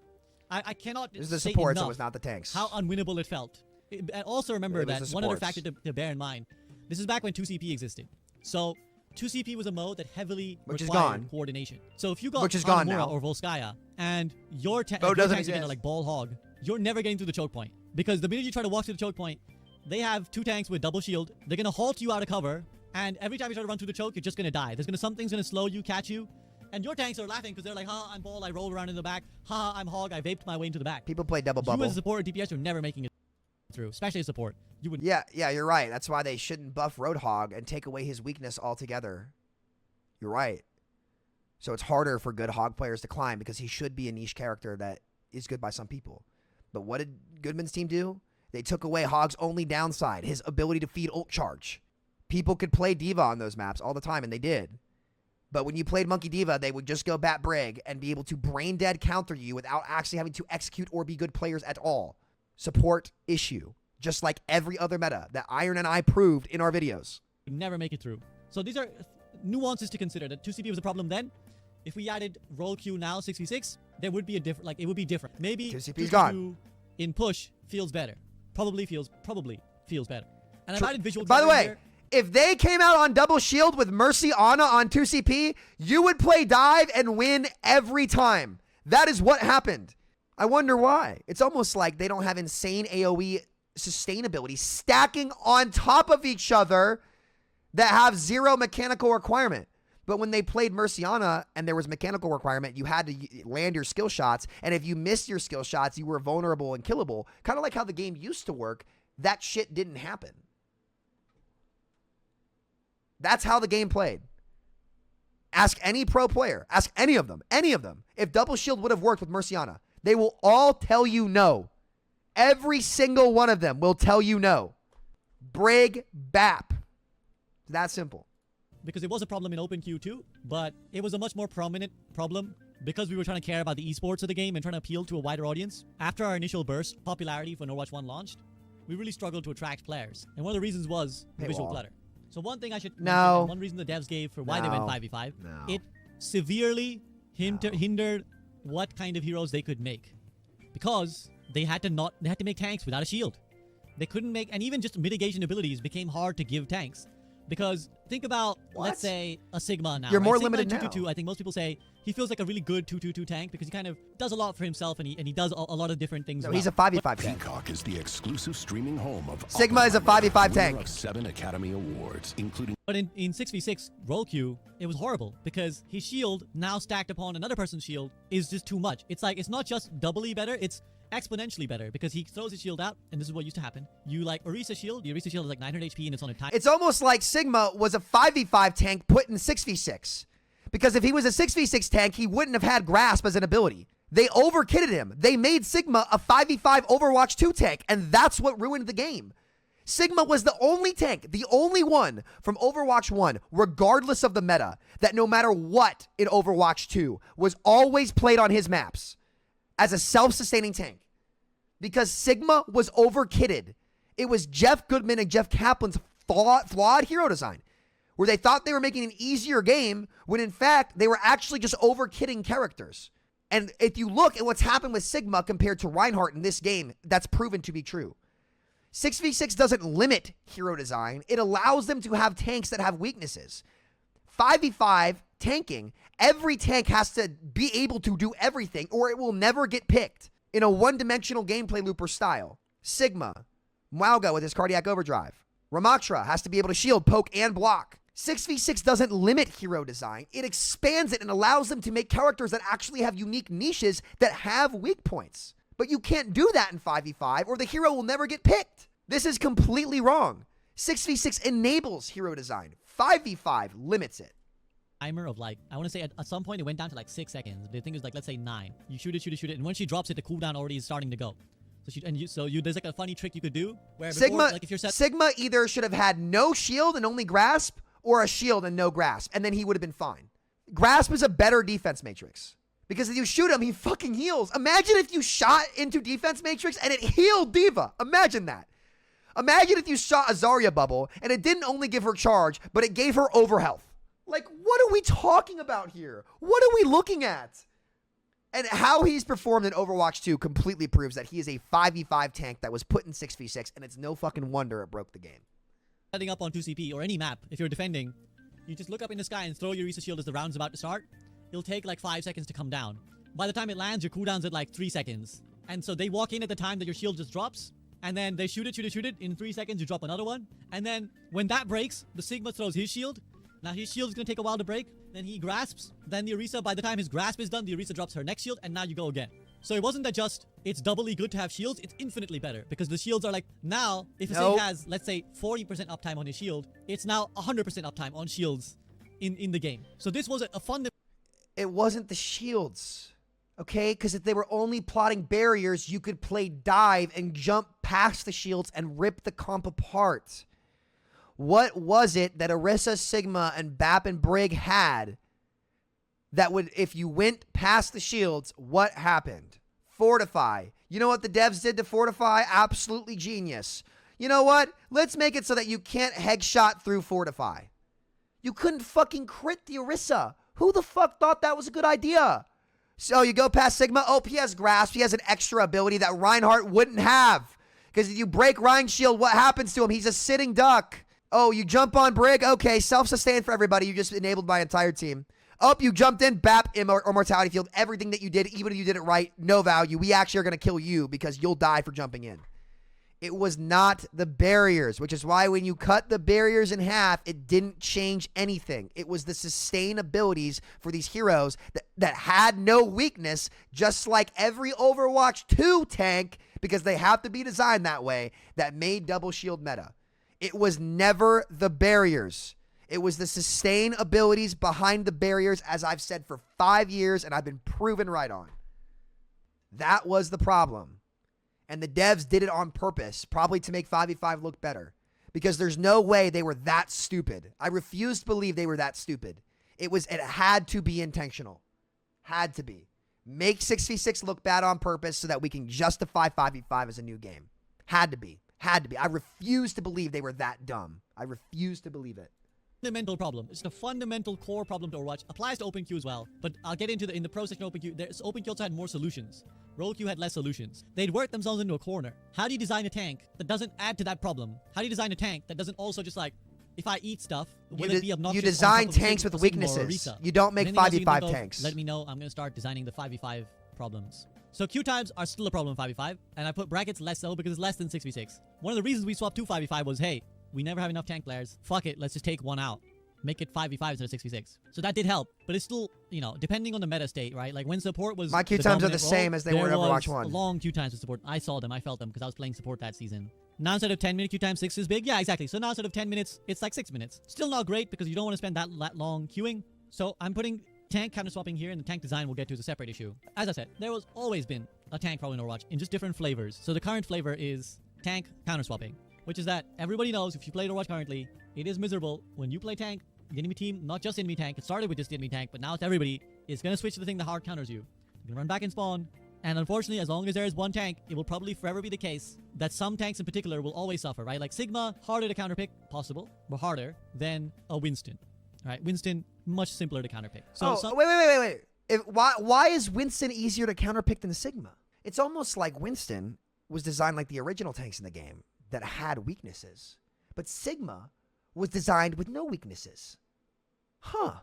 I cannot This is the say supports, enough it was not the tanks. how unwinnable it felt. And also remember that one other factor to bear in mind, this is back when 2CP existed. So 2CP was a mode that heavily required coordination. So if you got Mura or Volskaya and your tanks are going to like ball hog, you're never getting through the choke point. Because the minute you try to walk through the choke point, they have 2 tanks with double shield. They're going to halt you out of cover. And every time you try to run through the choke, you're just going to die. Something's going to slow you, catch you. And your tanks are laughing because they're like, ha, I'm ball, I roll around in the back. Ha, I'm hog, I vaped my way into the back. People play double bubble. You as a support or DPS are never making it through, especially as support. You would. Yeah, you're right. That's why they shouldn't buff Roadhog and take away his weakness altogether. You're right. So it's harder for good hog players to climb because he should be a niche character that is good by some people. But what did Goodman's team do? They took away Hog's only downside, his ability to feed ult charge. People could play Diva on those maps all the time, and they did. But when you played Monkey Diva, they would just go Bat Brig and be able to brain dead counter you without actually having to execute or be good players at all. Support issue. Just like every other meta that Iron and I proved in our videos. Never make it through. So these are nuances to consider. That 2CP was a problem then. If we added role queue now 6v6, there would be a different, like it would be different. Maybe 2CP's gone. In push feels better. Probably feels better. And I've added visual. By the way, if they came out on double shield with Mercy Ana on 2CP, you would play dive and win every time. That is what happened. I wonder why. It's almost like they don't have insane AoE sustainability stacking on top of each other that have 0 mechanical requirement. But when they played Mercy Ana and there was mechanical requirement, you had to land your skill shots. And if you missed your skill shots, you were vulnerable and killable. Kind of like how the game used to work. That shit didn't happen. That's how the game played. Ask any pro player. Ask any of them. If double shield would have worked with Mercy Ana. They will all tell you no. Every single one of them will tell you no. Brig BAP. It's that simple. Because it was a problem in Open Queue too, but it was a much more prominent problem because we were trying to care about the esports of the game and trying to appeal to a wider audience. After our initial burst popularity when Overwatch 1 launched, we really struggled to attract players. And one of the reasons was the visual clutter. So one thing I should No. mention, and one reason the devs gave for why they went No. 5v5, No. it severely hindered what kind of heroes they could make, because they had to make tanks without a shield. They couldn't make, and even just mitigation abilities became hard to give tanks. Because think about, let's say, a Sigma now. You're right? more Sigma limited in now. 222, I think most people say he feels like a really good 222 tank because he kind of does a lot for himself and he does a lot of different things. No, well. he's a 5v5 tank. Peacock is the exclusive streaming home of Sigma is a 5v5 tank. winner of 7 Academy Awards, including. But in 6v6 roll queue, it was horrible because his shield now stacked upon another person's shield is just too much. It's like, it's not just doubly better, it's exponentially better because he throws his shield out, and this is what used to happen. You like Orisa shield, the Orisa shield is like 900 HP and it's on a time. It's almost like Sigma was a 5v5 tank put in 6v6. Because if he was a 6v6 tank, he wouldn't have had Grasp as an ability. They overkitted him. They made Sigma a 5v5 Overwatch 2 tank, and that's what ruined the game. Sigma was the only tank, the only one from Overwatch 1, regardless of the meta, that no matter what in Overwatch 2, was always played on his maps as a self-sustaining tank. Because Sigma was overkitted. It was Jeff Goodman and Jeff Kaplan's flawed hero design, where they thought they were making an easier game, when in fact, they were actually just overkitting characters. And if you look at what's happened with Sigma compared to Reinhardt in this game, that's proven to be true. 6v6 doesn't limit hero design. It allows them to have tanks that have weaknesses. 5v5 tanking, every tank has to be able to do everything or it will never get picked in a one-dimensional gameplay looper style. Sigma, Mauga with his cardiac overdrive. Ramaktra has to be able to shield, poke, and block. 6v6 doesn't limit hero design. It expands it and allows them to make characters that actually have unique niches that have weak points. But you can't do that in 5v5 or the hero will never get picked. This is completely wrong. 6v6 enables hero design. 5v5 limits it. Timer of like, I want to say at some point it went down to like 6 seconds. The thing is like, let's say 9. You shoot it, and when she drops it, the cooldown already is starting to go. So there's like a funny trick you could do where before, Sigma, like if you're set, Sigma either should have had no shield and only grasp, or a shield and no grasp, and then he would have been fine. Grasp is a better defense matrix. Because if you shoot him, he fucking heals. Imagine if you shot into defense matrix and it healed D.Va. Imagine that. Imagine if you shot a Zarya bubble and it didn't only give her charge, but it gave her overhealth. Like, what are we talking about here? What are we looking at? And how he's performed in Overwatch 2 completely proves that he is a 5v5 tank that was put in 6v6, and it's no fucking wonder it broke the game. setting up on 2CP or any map, if you're defending, you just look up in the sky and throw your Orisa shield as the round's about to start. It'll take like 5 seconds to come down. By the time it lands, your cooldown's at like 3 seconds. And so they walk in at the time that your shield just drops, and then they shoot it. In 3 seconds, you drop another one. And then when that breaks, the Sigma throws his shield. Now his shield is going to take a while to break. Then he grasps. Then the Orisa, by the time his grasp is done, the Orisa drops her next shield, and now you go again. So it wasn't that just it's doubly good to have shields, it's infinitely better. Because the shields are like, now, if a Sig has, let's say, 40% uptime on his shield, it's now 100% uptime on shields in the game. So this was a fun... It wasn't the shields, okay? Because if they were only plotting barriers, you could play dive and jump past the shields and rip the comp apart. What was it that Orisa, Sigma, and Bap and Brig had that would, if you went past the shields, what happened? Fortify. You know what the devs did to Fortify? Absolutely genius. You know what? Let's make it so that you can't headshot through Fortify. You couldn't fucking crit the Orisa. Who the fuck thought that was a good idea? So you go past Sigma. Oh, he has Grasp. He has an extra ability that Reinhardt wouldn't have. Because if you break Rein's shield, what happens to him? He's a sitting duck. Oh, you jump on Brig? Okay, self-sustain for everybody. You just enabled my entire team. Oh, you jumped in, BAP, or Mortality Field. Everything that you did, even if you did it right, no value. We actually are going to kill you because you'll die for jumping in. It was not the barriers, which is why when you cut the barriers in half, it didn't change anything. It was the sustain abilities for these heroes that had no weakness, just like every Overwatch 2 tank, because they have to be designed that way, that made double shield meta. It was never the barriers. It was the sustain abilities behind the barriers, as I've said for 5 years, and I've been proven right on. That was the problem. And the devs did it on purpose, probably to make 5v5 look better. Because there's no way they were that stupid. I refuse to believe they were that stupid. It had to be intentional. Had to be. Make 6v6 look bad on purpose so that we can justify 5v5 as a new game. Had to be. Had to be. I refuse to believe they were that dumb. I refuse to believe it. Fundamental problem. It's the fundamental core problem to Overwatch. Applies to OpenQ as well, but I'll get into in the pro section of OpenQ. OpenQ also had more solutions. Role queue had less solutions. They'd worked themselves into a corner. How do you design a tank that doesn't add to that problem? How do you design a tank that doesn't also just like, if I eat stuff, will it be obnoxious? You design tanks with weaknesses. You don't make 5v5 tanks. Let me know. I'm going to start designing the 5v5 problems. So queue times are still a problem in 5v5, and I put brackets less so because it's less than 6v6. One of the reasons we swapped to 5v5 was, hey, we never have enough tank players. Fuck it, let's just take one out. Make it 5v5 instead of 6v6. So that did help, but it's still, you know, depending on the meta state, right? Like when support was my queue times are the same as they were in Overwatch 1. Long queue times with support. I saw them, I felt them because I was playing support that season. Now instead of 10-minute queue time, 6 is big. Yeah, exactly. So now instead of 10 minutes, it's like 6 minutes. Still not great because you don't want to spend that long queuing. So I'm putting tank counter swapping here, and the tank design we'll get to is a separate issue. As I said, there was always been a tank problem in Overwatch in just different flavors. So the current flavor is tank counter swapping, which is that everybody knows if you play Overwatch currently, it is miserable when you play tank. The enemy team, not just enemy tank, it started with just the enemy tank, but now it's everybody, is going to switch to the thing that hard counters you. You can run back and spawn, and unfortunately, as long as there is one tank, it will probably forever be the case that some tanks in particular will always suffer, right? Like Sigma, harder to counterpick, possible, but harder than a Winston. Right? Winston, much simpler to counterpick. So wait. Why is Winston easier to counterpick than Sigma? It's almost like Winston was designed like the original tanks in the game that had weaknesses, but Sigma was designed with no weaknesses. Huh.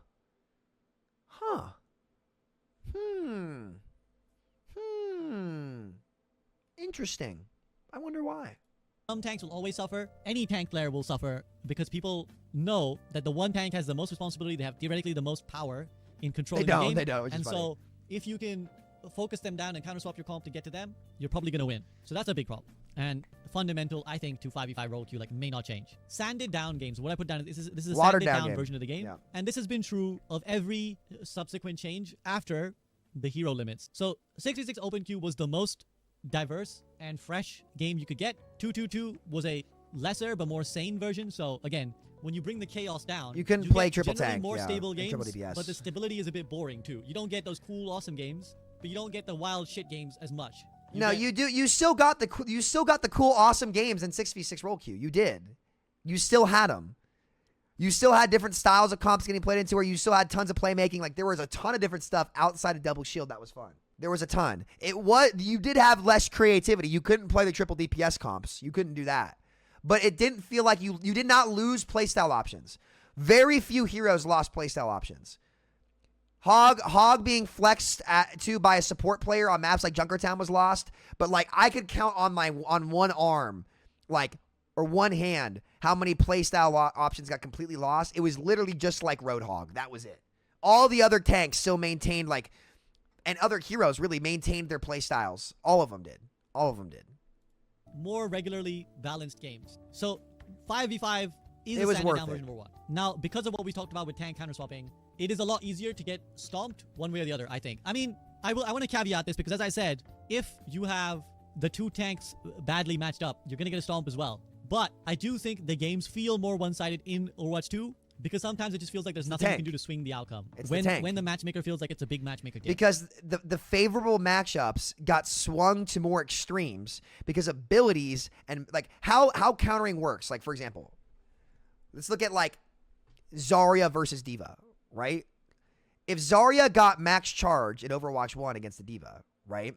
Interesting. I wonder why. Some tanks will always suffer. Any tank player will suffer because people know that the one tank has the most responsibility. They have theoretically the most power in controlling the game. They don't. And so if you can focus them down and counter swap your comp to get to them, you're probably going to win. So that's a big problem. And fundamental, I think, to 5v5 role queue may not change. Sanded down games. What I put down is this is a sanded down version of the game. Yeah. And this has been true of every subsequent change after the hero limits. So 6v6 open queue was the most diverse and fresh game you could get. 2-2-2 was a lesser but more sane version. So again, when you bring the chaos down, you can play triple tank. More stable games, but the stability is a bit boring too. You don't get those cool, awesome games, but you don't get the wild shit games as much. You do. You still got the cool, awesome games in 6v6 role queue. You did. You still had them. You still had different styles of comps getting played into where you still had tons of playmaking. Like there was a ton of different stuff outside of double shield that was fun. There was a ton. You did have less creativity. You couldn't play the triple DPS comps. You couldn't do that. But it didn't feel like you did not lose playstyle options. Very few heroes lost playstyle options. Hog being flexed to by a support player on maps like Junkertown was lost, but like I could count on one arm, or one hand, how many playstyle options got completely lost. It was literally just like Roadhog. That was it. All the other tanks still maintained and other heroes really maintained their playstyles. All of them did. More regularly balanced games. So 5v5 is a standard down version of Overwatch. Now, because of what we talked about with tank counter swapping, it is a lot easier to get stomped one way or the other, I think. I mean, I want to caveat this because, as I said, if you have the two tanks badly matched up, you're going to get a stomp as well. But I do think the games feel more one-sided in Overwatch 2 because sometimes it just feels like there's nothing you can do to swing the outcome. When the matchmaker feels like it's a big matchmaker game. Because the favorable matchups got swung to more extremes because abilities and how countering works. Like, for example, let's look at Zarya versus D.Va. Right? If Zarya got max charge in Overwatch 1 against the D.Va, right?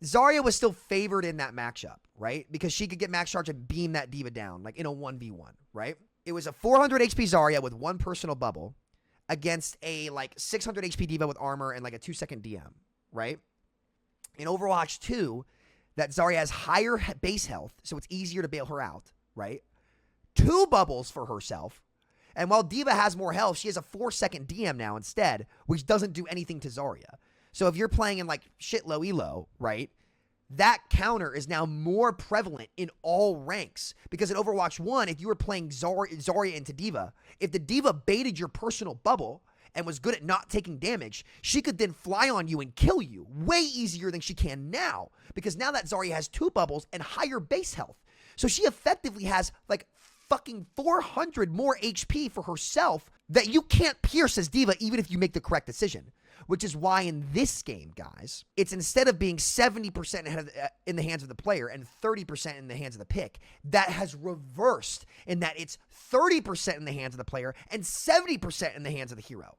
Zarya was still favored in that matchup, right? Because she could get max charge and beam that D.Va down, in a 1v1, right? It was a 400 HP Zarya with one personal bubble against a 600 HP D.Va with armor and a 2-second DM, right? In Overwatch 2, that Zarya has higher base health, so it's easier to bail her out, right? 2 bubbles for herself. And while D.Va has more health, she has a 4-second DM now instead, which doesn't do anything to Zarya. So if you're playing in shit low elo, right, that counter is now more prevalent in all ranks. Because in Overwatch 1, if you were playing Zarya into D.Va, if the D.Va baited your personal bubble and was good at not taking damage, she could then fly on you and kill you way easier than she can now. Because now that Zarya has 2 bubbles and higher base health. So she effectively has fucking 400 more HP for herself that you can't pierce as D.Va even if you make the correct decision. Which is why in this game, guys, it's instead of being 70% in the hands of the player and 30% in the hands of the pick, that has reversed in that it's 30% in the hands of the player and 70% in the hands of the hero.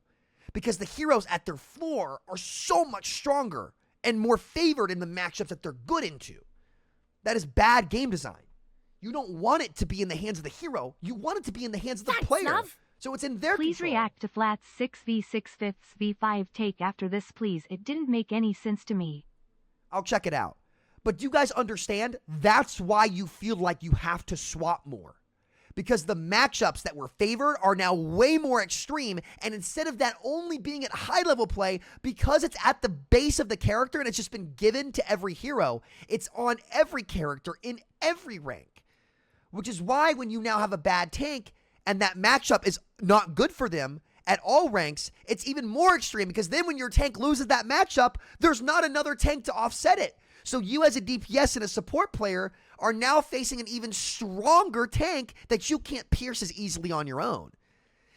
Because the heroes at their floor are so much stronger and more favored in the matchups that they're good into. That is bad game design. You don't want it to be in the hands of the hero. You want it to be in the hands of the player. Love. So it's in their Please control. react to Flat's 6v6 fifths v5 take after this, please. It didn't make any sense to me. I'll check it out. But do you guys understand? That's why you feel like you have to swap more. Because the matchups that were favored are now way more extreme, and instead of that only being at high-level play, because it's at the base of the character and it's just been given to every hero, it's on every character in every rank. Which is why when you now have a bad tank, and that matchup is not good for them at all ranks, it's even more extreme because then when your tank loses that matchup, there's not another tank to offset it. So you as a DPS and a support player are now facing an even stronger tank that you can't pierce as easily on your own.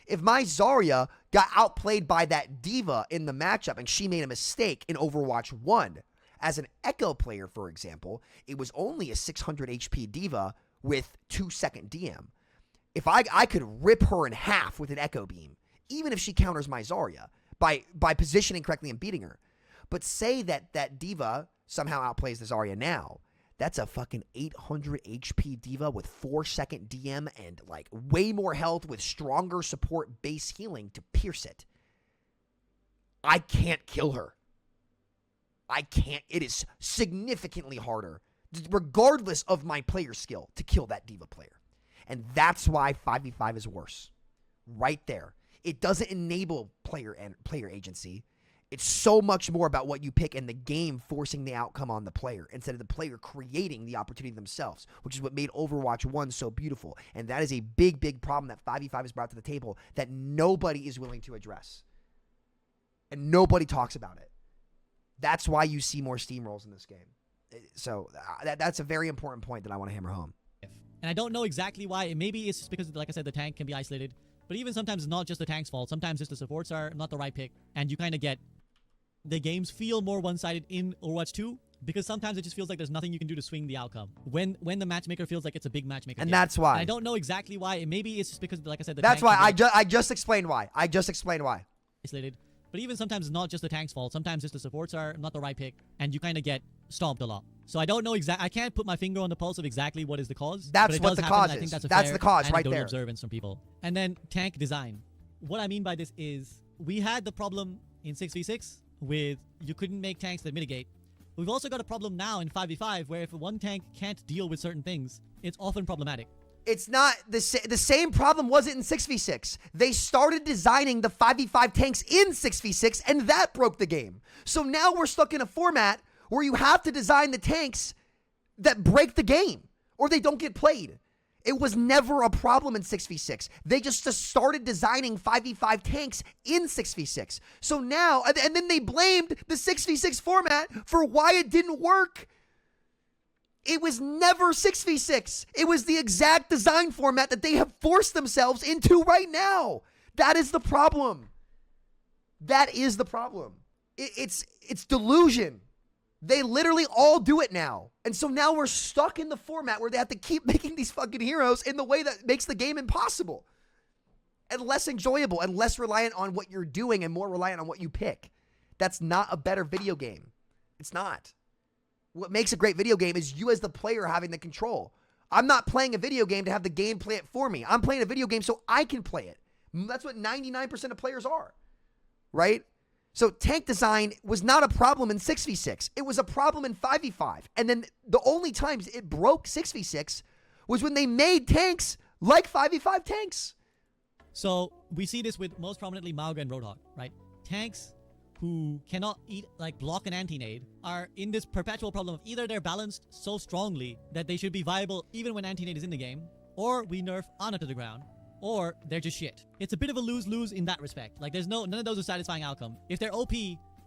If my Zarya got outplayed by that D.Va in the matchup and she made a mistake in Overwatch 1, as an Echo player, for example, it was only a 600 HP D.Va with 2-second DM. If I could rip her in half with an Echo Beam, even if she counters my Zarya, by positioning correctly and beating her. But say that D.Va somehow outplays the Zarya now. That's a fucking 800 HP D.Va with 4-second DM and like way more health with stronger support base healing to pierce it. I can't kill her. I can't. It is significantly harder, regardless of my player skill, to kill that D.Va player. And that's why 5v5 is worse. Right there. It doesn't enable player agency. It's so much more about what you pick and the game forcing the outcome on the player instead of the player creating the opportunity themselves, which is what made Overwatch 1 so beautiful. And that is a big, big problem that 5v5 has brought to the table that nobody is willing to address. And nobody talks about it. That's why you see more Steamrolls in this game. So that's a very important point that I want to hammer home. And I don't know exactly why. Maybe it's just because, like I said, the tank can be isolated. But even sometimes it's not just the tank's fault. Sometimes just the supports are not the right pick. And you kind of get the games feel more one-sided in Overwatch 2. Because sometimes it just feels like there's nothing you can do to swing the outcome. When the matchmaker feels like it's a big matchmaker. And game. that's why. And I don't know exactly why. Maybe it's just because, like I said, the that's tank why. I just explained why. Isolated. But even sometimes it's not just the tank's fault. Sometimes just the supports are not the right pick. And you kind of get stomped a lot. So I don't know I can't put my finger on the pulse of exactly what is the cause. That's what the cause I think is. That's the cause right there. Observance from people. And then tank design. What I mean by this is we had the problem in 6v6 with you couldn't make tanks that mitigate. We've also got a problem now in 5v5 where if one tank can't deal with certain things, it's often problematic. It's not the same problem wasn't in 6v6. They started designing the 5v5 tanks in 6v6 and that broke the game. So now we're stuck in a format where you have to design the tanks that break the game or they don't get played. It was never a problem in 6v6. They just started designing 5v5 tanks in 6v6. So now, and then they blamed the 6v6 format for why it didn't work. It was never 6v6. It was the exact design format that they have forced themselves into right now. That is the problem. That is the problem. It's delusion. They literally all do it now. And so now we're stuck in the format where they have to keep making these fucking heroes in the way that makes the game impossible. And less enjoyable and less reliant on what you're doing and more reliant on what you pick. That's not a better video game. It's not. What makes a great video game is you as the player having the control. I'm not playing a video game to have the game play it for me. I'm playing a video game so I can play it. That's what 99% of players are. Right? So tank design was not a problem in 6v6. It was a problem in 5v5. And then the only times it broke 6v6 was when they made tanks like 5v5 tanks. So we see this with most prominently Mauga and Roadhog, right? Tanks who cannot block an anti-nade are in this perpetual problem of either they're balanced so strongly that they should be viable even when anti-nade is in the game, or we nerf Ana to the ground, or they're just shit. It's a bit of a lose-lose in that respect. Like there's none of those are satisfying outcome. If they're OP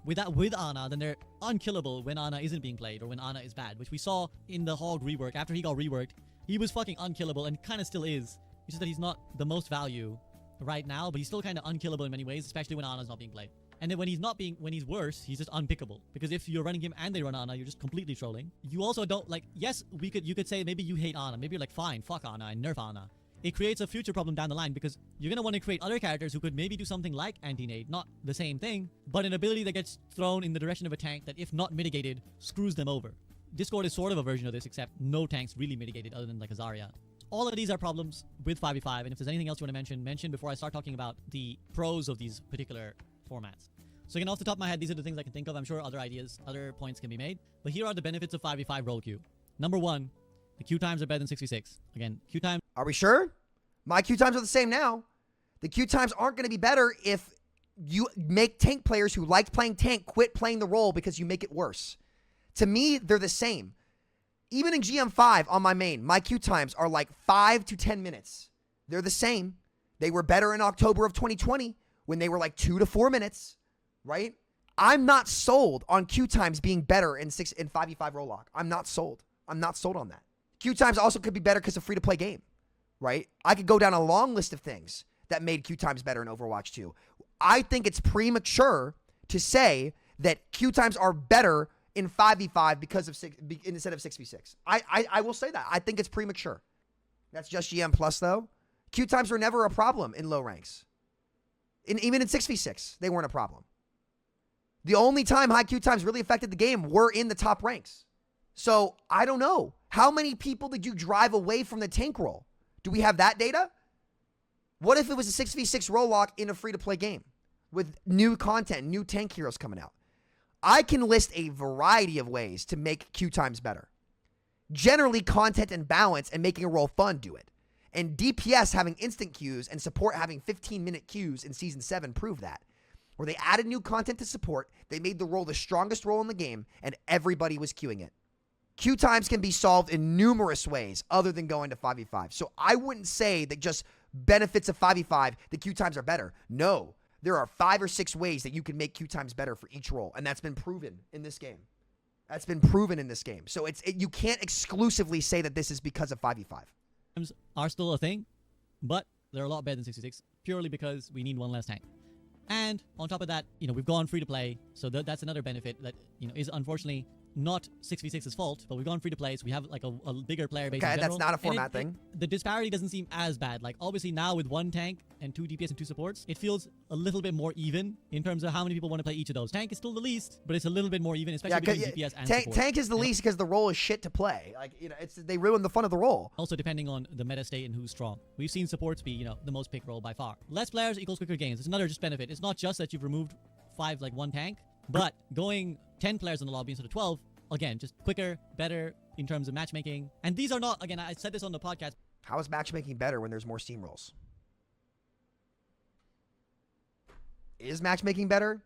with Ana, then they're unkillable when Ana isn't being played or when Ana is bad, which we saw in the Hog rework. After he got reworked, he was fucking unkillable and kind of still is. It's just that he's not the most value right now, but he's still kind of unkillable in many ways, especially when Ana's not being played. And then when he's worse, he's just unpickable. Because if you're running him and they run Ana, you're just completely trolling. You also don't, like, yes, you could say maybe you hate Ana. Maybe you're like, fine, fuck Ana and nerf Ana. It creates a future problem down the line because you're going to want to create other characters who could maybe do something like anti-nade, not the same thing, but an ability that gets thrown in the direction of a tank that, if not mitigated, screws them over. Discord is sort of a version of this, except no tanks really mitigated other than like a Zarya. All of these are problems with 5v5, and if there's anything else you want to mention before I start talking about the pros of these particular formats. So again, off the top of my head, these are the things I can think of. I'm sure other points can be made, but here are the benefits of 5v5 role queue. Number 1, the queue times are better than 6v6. Again, queue times. Are we sure? My queue times are the same now. The queue times aren't going to be better if you make tank players who liked playing tank quit playing the role because you make it worse. To me, they're the same. Even in GM5 on my main, my queue times are like 5 to 10 minutes. They're the same. They were better in October of 2020 when they were like 2 to 4 minutes, right? I'm not sold on queue times being better in 5v5 role lock. I'm not sold. I'm not sold on that. Queue times also could be better because of free-to-play game, right? I could go down a long list of things that made queue times better in Overwatch 2. I think it's premature to say that queue times are better in 5v5 because of instead of 6v6. I will say that. I think it's premature. That's just GM plus though. Queue times were never a problem in low ranks. Even in 6v6, they weren't a problem. The only time high queue times really affected the game were in the top ranks. So I don't know. How many people did you drive away from the tank role? Do we have that data? What if it was a 6v6 role lock in a free-to-play game with new content, new tank heroes coming out? I can list a variety of ways to make queue times better. Generally, content and balance and making a role fun do it. And DPS having instant queues and support having 15-minute queues in Season 7 prove that. Where they added new content to support, they made the role the strongest role in the game, and everybody was queuing it. Queue times can be solved in numerous ways other than going to 5v5. So I wouldn't say that just benefits of 5v5, the queue times are better. No. There are 5 or 6 ways that you can make queue times better for each role, and that's been proven in this game. That's been proven in this game. So you can't exclusively say that this is because of 5v5. Are still a thing, but they're a lot better than 66 purely because we need one less tank. And on top of that, we've gone free to play, so that's another benefit that is unfortunately not 6v6's fault, but we've gone free to play, so we have like a bigger player base. Okay, in general. that's not a format thing. The disparity doesn't seem as bad. Like obviously now with 1 tank and 2 DPS and 2 supports, it feels a little bit more even in terms of how many people want to play each of those. Tank is still the least, but it's a little bit more even, especially between DPS and support. Tank is the least because the role is shit to play. Like they ruin the fun of the role. Also depending on the meta state and who's strong. We've seen supports be the most picked role by far. Less players equals quicker games. It's another just benefit. It's not just that you've removed 1 tank, but going 10 players in the lobby instead of 12. Again, just quicker, better in terms of matchmaking. And these are not, again, I said this on the podcast. How is matchmaking better when there's more Steamrolls? Is matchmaking better?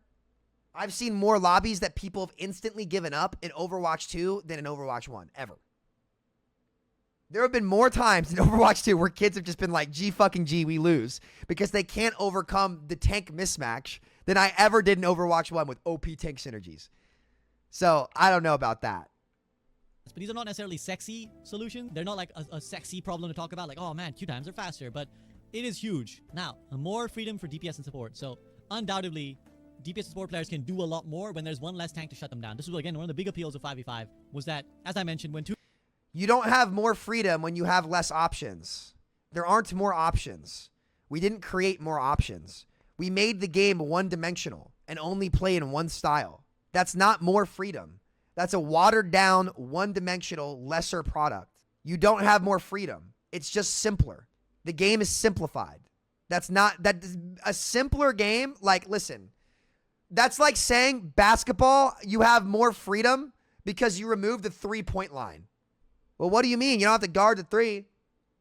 I've seen more lobbies that people have instantly given up in Overwatch 2 than in Overwatch 1, ever. There have been more times in Overwatch 2 where kids have just been like, G, we lose, because they can't overcome the tank mismatch than I ever did in Overwatch 1 with OP tank synergies. So, I don't know about that. But these are not necessarily sexy solutions. They're not like a sexy problem to talk about, like, oh man, queue times are faster, but it is huge. Now, more freedom for DPS and support. So, undoubtedly, DPS and support players can do a lot more when there's 1 less tank to shut them down. This was, again, one of the big appeals of 5v5 was that, as I mentioned, when 2... You don't have more freedom when you have less options. There aren't more options. We didn't create more options. We made the game one-dimensional and only play in one style. That's not more freedom. That's a watered-down, one-dimensional, lesser product. You don't have more freedom. It's just simpler. The game is simplified. That's a simpler game. Like, listen, that's like saying basketball, you have more freedom because you remove the 3-point line. Well, what do you mean? You don't have to guard the 3.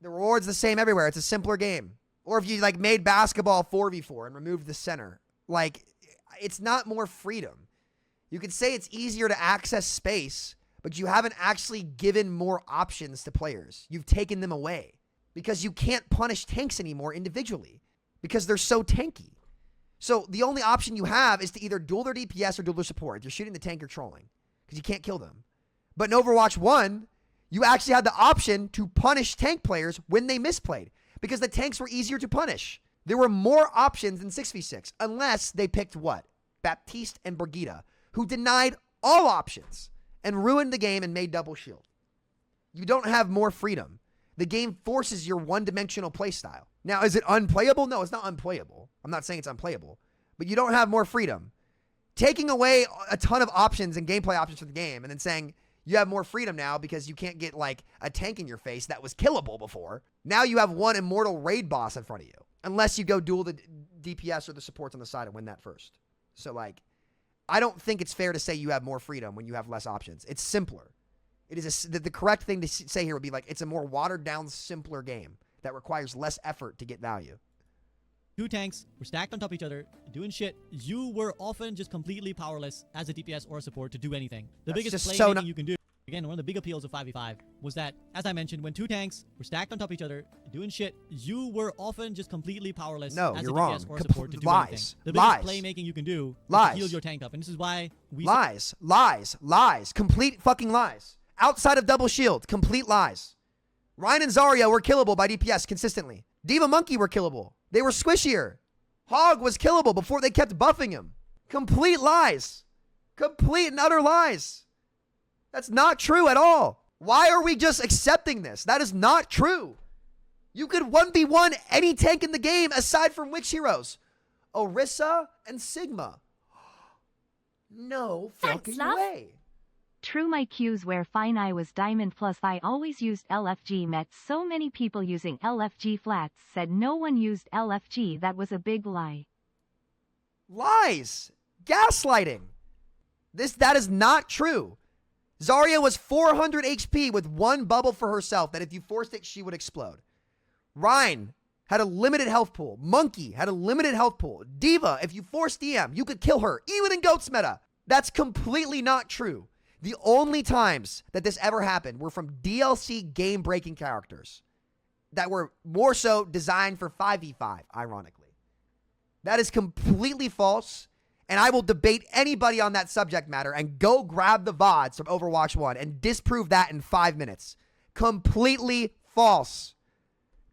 The reward's the same everywhere. It's a simpler game. Or if you made basketball 4v4 and removed the center, it's not more freedom. You could say it's easier to access space, but you haven't actually given more options to players. You've taken them away because you can't punish tanks anymore individually because they're so tanky. So the only option you have is to either duel their DPS or duel their support. If you're shooting the tank, you're trolling because you can't kill them. But in Overwatch 1, you actually had the option to punish tank players when they misplayed because the tanks were easier to punish. There were more options than 6v6, unless they picked what? Baptiste and Brigitte, who denied all options and ruined the game and made double shield. You don't have more freedom. The game forces your one-dimensional playstyle. Now, is it unplayable? No, it's not unplayable. I'm not saying it's unplayable, but you don't have more freedom. Taking away a ton of options and gameplay options for the game and then saying you have more freedom now because you can't get like a tank in your face that was killable before. Now you have one immortal raid boss in front of you, unless you go duel the DPS or the supports on the side and win that first. So like, I don't think it's fair to say you have more freedom when you have less options. It's simpler. It is the correct thing to say here would be like, it's a more watered down, simpler game that requires less effort to get value. Two tanks were stacked on top of each other, doing shit. You were often just completely powerless as a DPS or a support to do anything. The biggest playmaking you can do, again, one of the big appeals of 5v5 was that, as I mentioned, when two tanks were stacked on top of each other, doing shit, you were often just completely powerless as a DPS or a support to do anything. The biggest playmaking you can do is to heal your tank up. And this is why we... Lies. Complete fucking lies. Outside of double shield, complete lies. Ryan and Zarya were killable by DPS consistently. Diva Monkey were killable. They were squishier. Hog was killable before they kept buffing him. Complete lies. Complete and utter lies. That's not true at all. Why are we just accepting this? That is not true. You could 1v1 any tank in the game aside from which heroes? Orisa and Sigma. No fucking way. True, my Qs where fine I was diamond plus I always used LFG. Met so many people using LFG flats, said no one used LFG. That was a big lie. Lies. Gaslighting. That is not true. Zarya was 400 HP with one bubble for herself that if you forced it, she would explode. Ryan had a limited health pool. Monkey had a limited health pool. Diva, if you forced DM, you could kill her, even in GOATS meta. That's completely not true. The only times that this ever happened were from DLC game-breaking characters that were more so designed for 5v5, ironically. That is completely false, and I will debate anybody on that subject matter and go grab the VODs from Overwatch 1 and disprove that in 5 minutes. Completely false.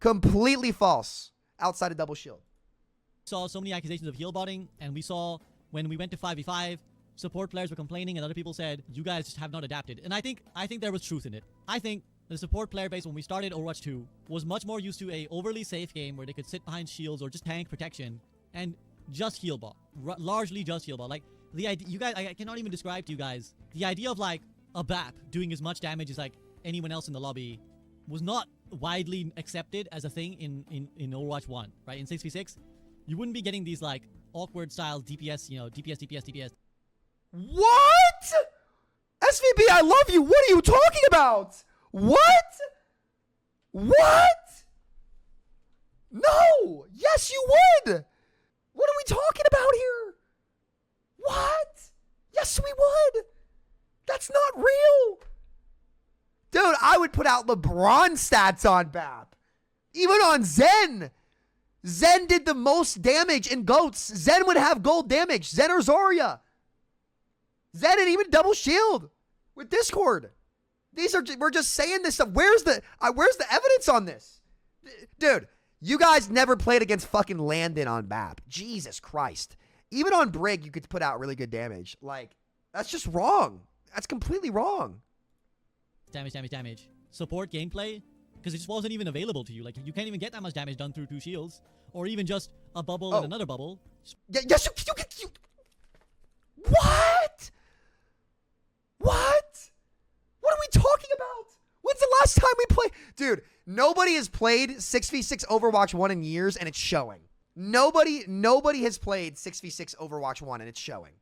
Completely false. Outside of double shield. We saw so many accusations of heal botting, and we saw when we went to 5v5, support players were complaining and other people said, you guys just have not adapted. And I think there was truth in it. I think the support player base when we started Overwatch 2 was much more used to a overly safe game where they could sit behind shields or just tank protection and just heal bot. Largely just heal bot. Like, the idea, you guys, I cannot even describe to you guys, the idea of like a BAP doing as much damage as like anyone else in the lobby was not widely accepted as a thing in Overwatch 1, right? In 6v6, you wouldn't be getting these like awkward style DPS, DPS. What? SVB, I love you. What are you talking about? What? No. Yes, you would. What are we talking about here? What? Yes, we would. That's not real. Dude, I would put out LeBron stats on BAP. Even on Zen. Zen did the most damage in GOATs. Zen would have gold damage. Zen or Zarya. Zen and even double shield with Discord. We're just saying this stuff. Where's the evidence on this? Dude, you guys never played against fucking Landon on BAP. Jesus Christ. Even on Brig, you could put out really good damage. Like, that's just wrong. That's completely wrong. Damage. Support gameplay, because it just wasn't even available to you. Like, you can't even get that much damage done through 2 shields, or even just a bubble and another bubble. Yes, you What? What are we talking about? When's the last time we played? Dude, nobody has played 6v6 Overwatch 1 in years, and it's showing. Nobody has played 6v6 Overwatch 1, and it's showing.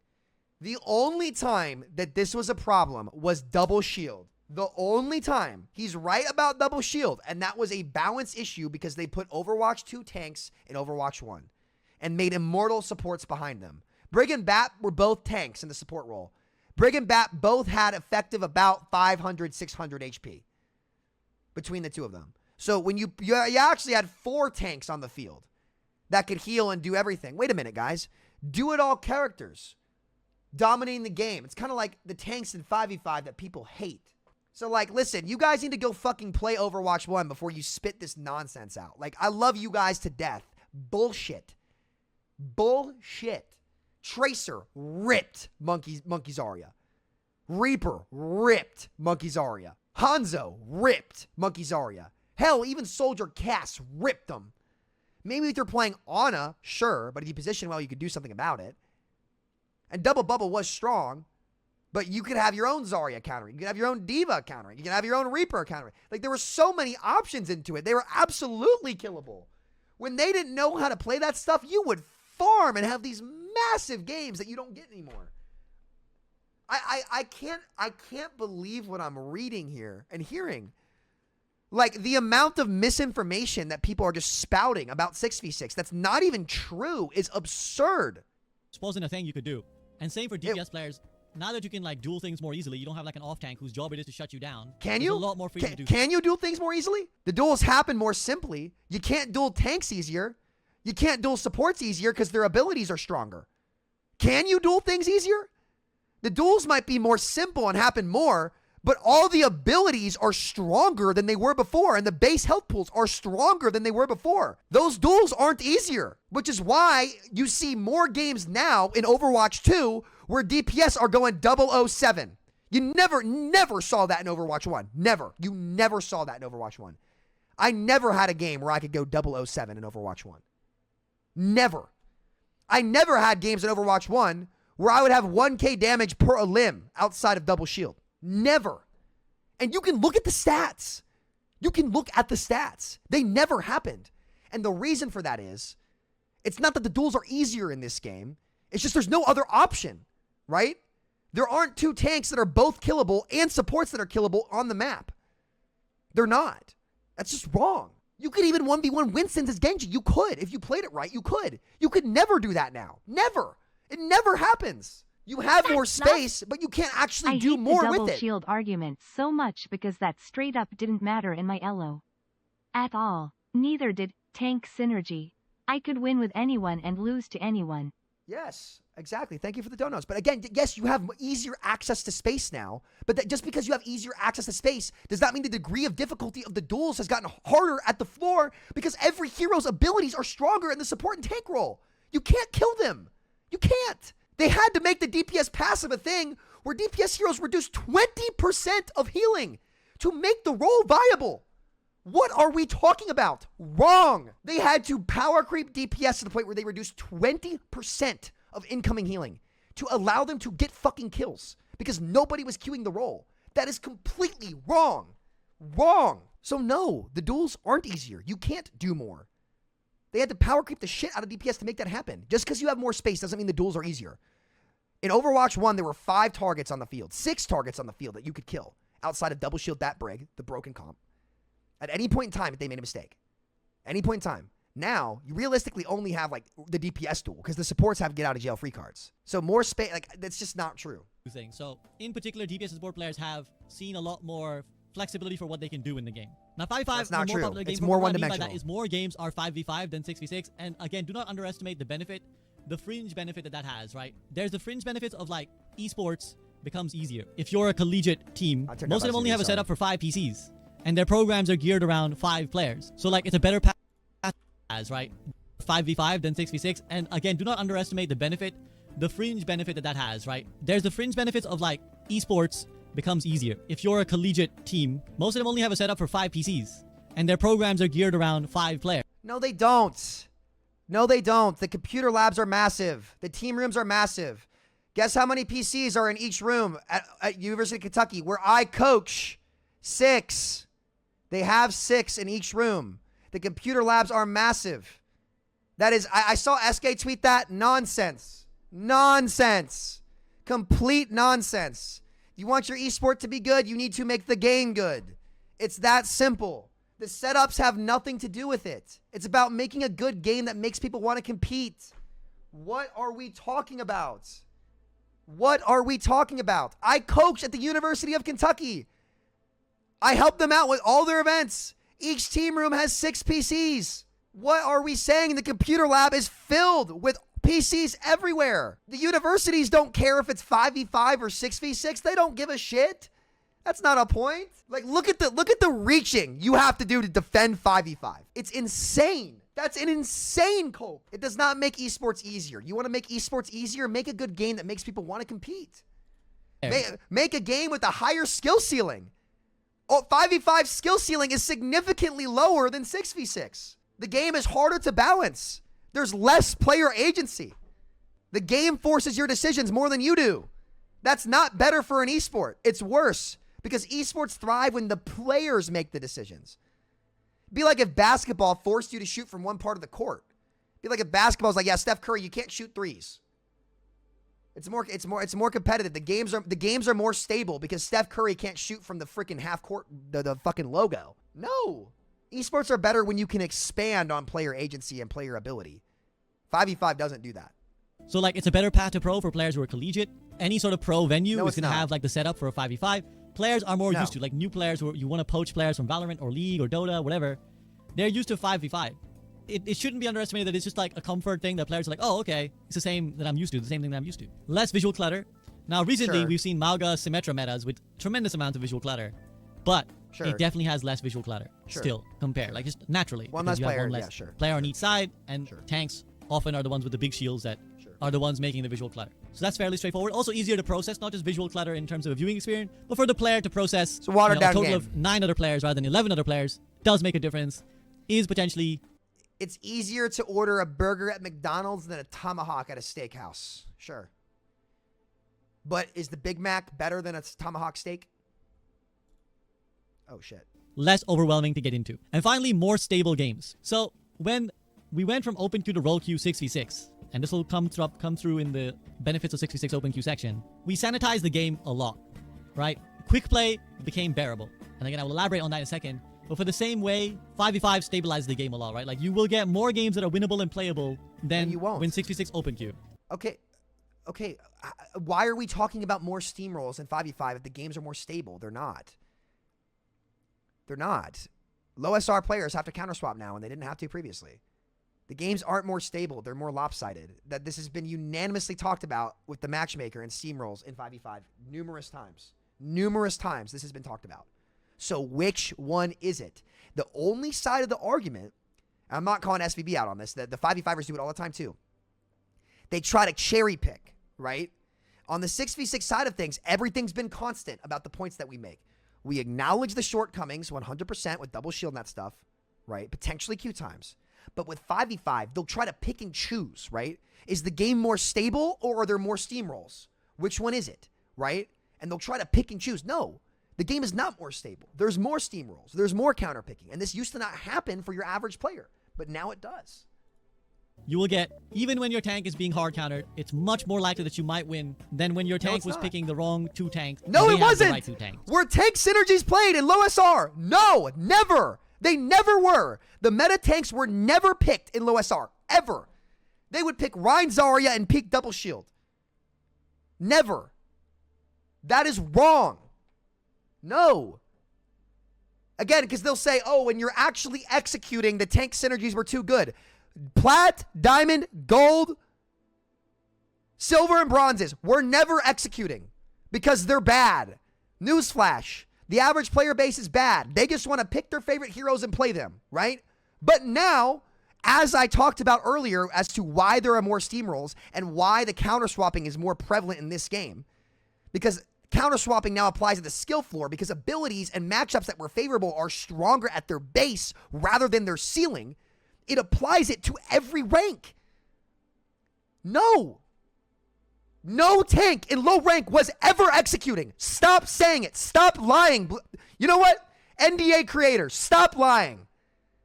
The only time that this was a problem was double shield. The only time. He's right about double shield, and that was a balance issue because they put Overwatch 2 tanks in Overwatch 1 and made immortal supports behind them. Brig and Bat were both tanks in the support role. Brig and Bat both had effective about 500, 600 HP between the two of them. So when you actually had 4 tanks on the field that could heal and do everything. Wait a minute, guys. Do-it-all characters dominating the game. It's kind of like the tanks in 5v5 that people hate. So, like, listen, you guys need to go fucking play Overwatch 1 before you spit this nonsense out. Like, I love you guys to death, Bullshit. Bullshit. Tracer, ripped Monkey Zarya. Reaper, ripped Monkey Zarya. Hanzo, ripped Monkey Zarya. Hell, even Soldier Cass ripped them. Maybe if you're playing Ana, sure, but if you position well, you could do something about it. And Double Bubble was strong, but you could have your own Zarya countering. You could have your own Diva countering. You can have your own Reaper countering. Like, there were so many options into it. They were absolutely killable. When they didn't know how to play that stuff, you would farm and have these massive games that you don't get anymore. I can't believe what I'm reading here and hearing. Like, the amount of misinformation that people are just spouting about 6v6 that's not even true is absurd. This wasn't a thing you could do. And same for DPS players. Now that you can like duel things more easily, you don't have like an off tank whose job it is to shut you down. Can There's you? a lot more freedom to do. Can you duel things more easily? The duels happen more simply. You can't duel tanks easier. You can't duel supports easier because their abilities are stronger. Can you duel things easier? The duels might be more simple and happen more, but all the abilities are stronger than they were before, and the base health pools are stronger than they were before. Those duels aren't easier, which is why you see more games now in Overwatch 2 where DPS are going 007. You never saw that in Overwatch 1. Never. You never saw that in Overwatch 1. I never had a game where I could go 007 in Overwatch 1. Never. I never had games in Overwatch 1 where I would have 1k damage per a limb outside of double shield. Never. And you can look at the stats. You can look at the stats. They never happened. And the reason for that is, it's not that the duels are easier in this game. It's just there's no other option, right? There aren't two tanks that are both killable and supports that are killable on the map. They're not. That's just wrong. You could even 1v1 Winston's as Genji. You could. If you played it right, you could. You could never do that now. Never. It never happens. You have more space, but you can't actually do more with it. I hate the double shield argument so much because that straight up didn't matter in my elo. At all. Neither did tank synergy. I could win with anyone and lose to anyone. Yes, exactly. Thank you for the donuts. But again, yes, you have easier access to space now. But just because you have easier access to space does not mean the degree of difficulty of the duels has gotten harder at the floor because every hero's abilities are stronger in the support and tank role. You can't kill them. You can't. They had to make the DPS passive a thing where DPS heroes reduce 20% of healing to make the role viable. What are we talking about? Wrong. They had to power creep DPS to the point where they reduced 20% of incoming healing to allow them to get fucking kills because nobody was queuing the role. That is completely wrong. Wrong. So no, the duels aren't easier. You can't do more. They had to power creep the shit out of DPS to make that happen. Just because you have more space doesn't mean the duels are easier. In Overwatch 1, there were 5 targets on the field, 6 targets on the field that you could kill outside of double shield that brig, the broken comp. At any point in time, if they made a mistake. Any point in time. Now, you realistically only have, like, the DPS duel, because the supports have get-out-of-jail-free cards. So more space, like, that's just not true. So, in particular, DPS support players have seen a lot more flexibility for what they can do in the game. Now, 5v5 that's not true. It's more one-dimensional. That is more games are 5v5 than 6v6. And again, do not underestimate the fringe benefit that has, right? There's the fringe benefits of, like, esports becomes easier. If you're a collegiate team, most of them only have a setup for 5 PCs. And their programs are geared around 5 players. So, like, it's a better path as, right? 5v5 than 6v6. And again, do not underestimate the fringe benefit that has, right? There's the fringe benefits of, like, esports becomes easier. If you're a collegiate team, most of them only have a setup for 5 PCs. And their programs are geared around 5 players. No, they don't. No, they don't. The computer labs are massive. The team rooms are massive. Guess how many PCs are in each room at University of Kentucky, where I coach? 6. They have 6 in each room. The computer labs are massive. That is, I saw SK tweet that. Nonsense. Nonsense. Complete nonsense. You want your esport to be good, you need to make the game good. It's that simple. The setups have nothing to do with it. It's about making a good game that makes people want to compete. What are we talking about? What are we talking about? I coach at the University of Kentucky. I help them out with all their events. Each team room has 6 PCs. What are we saying? The computer lab is filled with PCs everywhere. The universities don't care if it's 5v5 or 6v6. They don't give a shit. That's not a point. Like, look at the reaching you have to do to defend 5v5. It's insane. That's an insane cope. It does not make esports easier. You want to make esports easier? Make a good game that makes people want to compete. Make a game with a higher skill ceiling. 5v5 skill ceiling is significantly lower than 6v6. The game is harder to balance. There's less player agency. The game forces your decisions more than you do. That's not better for an esport. It's worse because esports thrive when the players make the decisions. Be like if basketball forced you to shoot from one part of the court. Be like if basketball's like, yeah, Steph Curry, you can't shoot threes. It's more competitive. The games are more stable because Steph Curry can't shoot from the freaking half court, the fucking logo. No. Esports are better when you can expand on player agency and player ability. 5v5 doesn't do that. So like it's a better path to pro for players who are collegiate. Any sort of pro venue is going to have like the setup for a 5v5. Players are more used to, like new players who you want to poach players from Valorant or League or Dota, whatever. They're used to 5v5. It shouldn't be underestimated that it's just like a comfort thing that players are like, oh, okay, it's the same that I'm used to, the same thing that I'm used to. Less visual clutter. Now, recently, we've seen Mauga Symmetra metas with tremendous amounts of visual clutter, but it definitely has less visual clutter still compared, like just naturally. One less player, player on each side, and tanks often are the ones with the big shields that are the ones making the visual clutter. So that's fairly straightforward. Also easier to process, not just visual clutter in terms of a viewing experience, but for the player to process. So watered down a total game. of 9 other players rather than 11 other players does make a difference. Is potentially. It's easier to order a burger at McDonald's than a tomahawk at a steakhouse. Sure. But is the Big Mac better than a tomahawk steak? Oh, shit. Less overwhelming to get into. And finally, more stable games. So when we went from open queue to roll queue 6v6, and this will come through in the benefits of 6v6 open queue section, we sanitized the game a lot, right? Quick play became bearable. And again, I will elaborate on that in a second. But for the same way, 5v5 stabilizes the game a lot, right? Like, you will get more games that are winnable and playable than you won't. when 6v6 open queue. Okay. Why are we talking about more Steamrolls in 5v5 if the games are more stable? They're not. They're not. Low SR players have to counter swap now, and they didn't have to previously. The games aren't more stable. They're more lopsided. That this has been unanimously talked about with the matchmaker and Steamrolls in 5v5 numerous times. Numerous times this has been talked about. So which one is it? The only side of the argument, I'm not calling SVB out on this, the 5v5ers do it all the time too. They try to cherry pick, right? On the 6v6 side of things, everything's been constant about the points that we make. We acknowledge the shortcomings 100% with double shield and that stuff, right? Potentially Q times. But with 5v5, they'll try to pick and choose, right? Is the game more stable or are there more Steamrolls? Which one is it, right? And they'll try to pick and choose. No. The game is not more stable. There's more Steamrolls. There's more counterpicking. And this used to not happen for your average player. But now it does. You will get, even when your tank is being hard countered, it's much more likely that you might win than when your tank was picking the wrong 2 tanks. No, it wasn't. Right 2 tanks. Were tank synergies played in low SR? No, never. They never were. The meta tanks were never picked in low SR. Ever. They would pick Rein Zarya and peak double shield. Never. That is wrong. No. Again, because they'll say, oh, when you're actually executing, the tank synergies were too good. Plat, diamond, gold, silver, and bronzes were never executing because they're bad. Newsflash. The average player base is bad. They just want to pick their favorite heroes and play them, right? But now, as I talked about earlier as to why there are more Steamrolls and why the counter swapping is more prevalent in this game, because counter swapping now applies at the skill floor because abilities and matchups that were favorable are stronger at their base rather than their ceiling. It applies it to every rank. No tank in low rank was ever executing. Stop saying it. Stop lying. You know what? NDA creators, stop lying.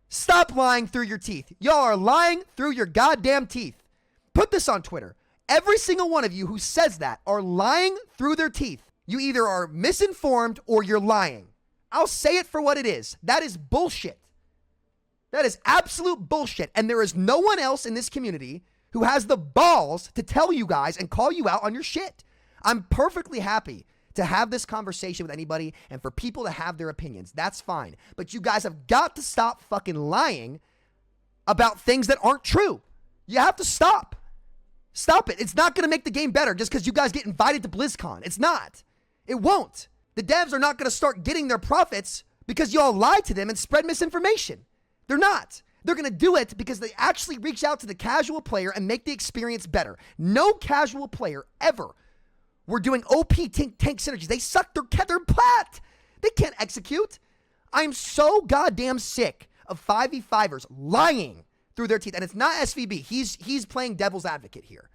Stop lying through your teeth. Y'all are lying through your goddamn teeth. Put this on Twitter. Every single one of you who says that are lying through their teeth. You either are misinformed or you're lying. I'll say it for what it is. That is bullshit. That is absolute bullshit. And there is no one else in this community who has the balls to tell you guys and call you out on your shit. I'm perfectly happy to have this conversation with anybody and for people to have their opinions. That's fine. But you guys have got to stop fucking lying about things that aren't true. You have to stop. Stop it. It's not going to make the game better just because you guys get invited to BlizzCon. It's not. It won't. The devs are not going to start getting their profits because y'all lied to them and spread misinformation. They're not. They're going to do it because they actually reach out to the casual player and make the experience better. No casual player ever were doing OP tank synergies. They suck their plat. They can't execute. I'm so goddamn sick of 5v5ers lying through their teeth. And it's not SVB. He's playing devil's advocate here.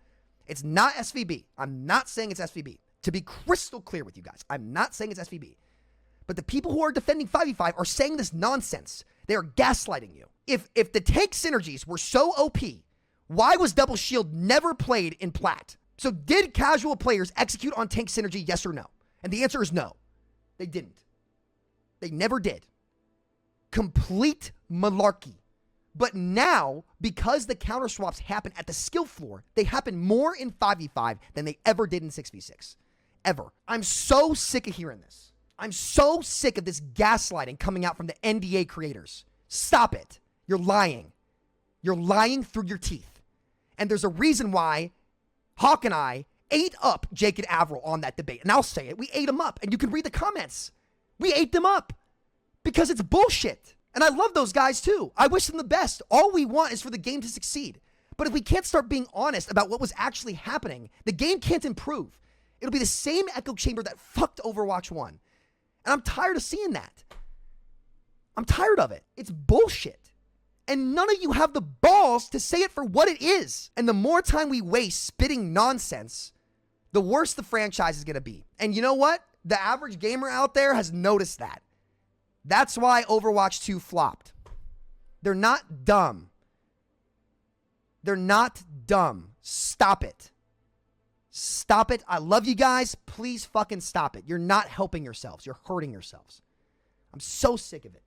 It's not SVB. I'm not saying it's SVB. To be crystal clear with you guys, I'm not saying it's SVB. But the people who are defending 5v5 are saying this nonsense. They are gaslighting you. If the tank synergies were so OP, why was Double Shield never played in Plat? So did casual players execute on tank synergy, yes or no? And the answer is no. They didn't. They never did. Complete malarkey. But now, because the counter swaps happen at the skill floor, they happen more in 5v5 than they ever did in 6v6. Ever. I'm so sick of hearing this. I'm so sick of this gaslighting coming out from the NDA creators. Stop it. You're lying. You're lying through your teeth. And there's a reason why Hawk and I ate up Jake and Avril on that debate. And I'll say it. We ate them up. And you can read the comments. We ate them up. Because it's bullshit. And I love those guys too. I wish them the best. All we want is for the game to succeed. But if we can't start being honest about what was actually happening, the game can't improve. It'll be the same echo chamber that fucked Overwatch 1. And I'm tired of seeing that. I'm tired of it. It's bullshit. And none of you have the balls to say it for what it is. And the more time we waste spitting nonsense, the worse the franchise is going to be. And you know what? The average gamer out there has noticed that. That's why Overwatch 2 flopped. They're not dumb. They're not dumb. Stop it. Stop it. I love you guys. Please fucking stop it. You're not helping yourselves. You're hurting yourselves. I'm so sick of it.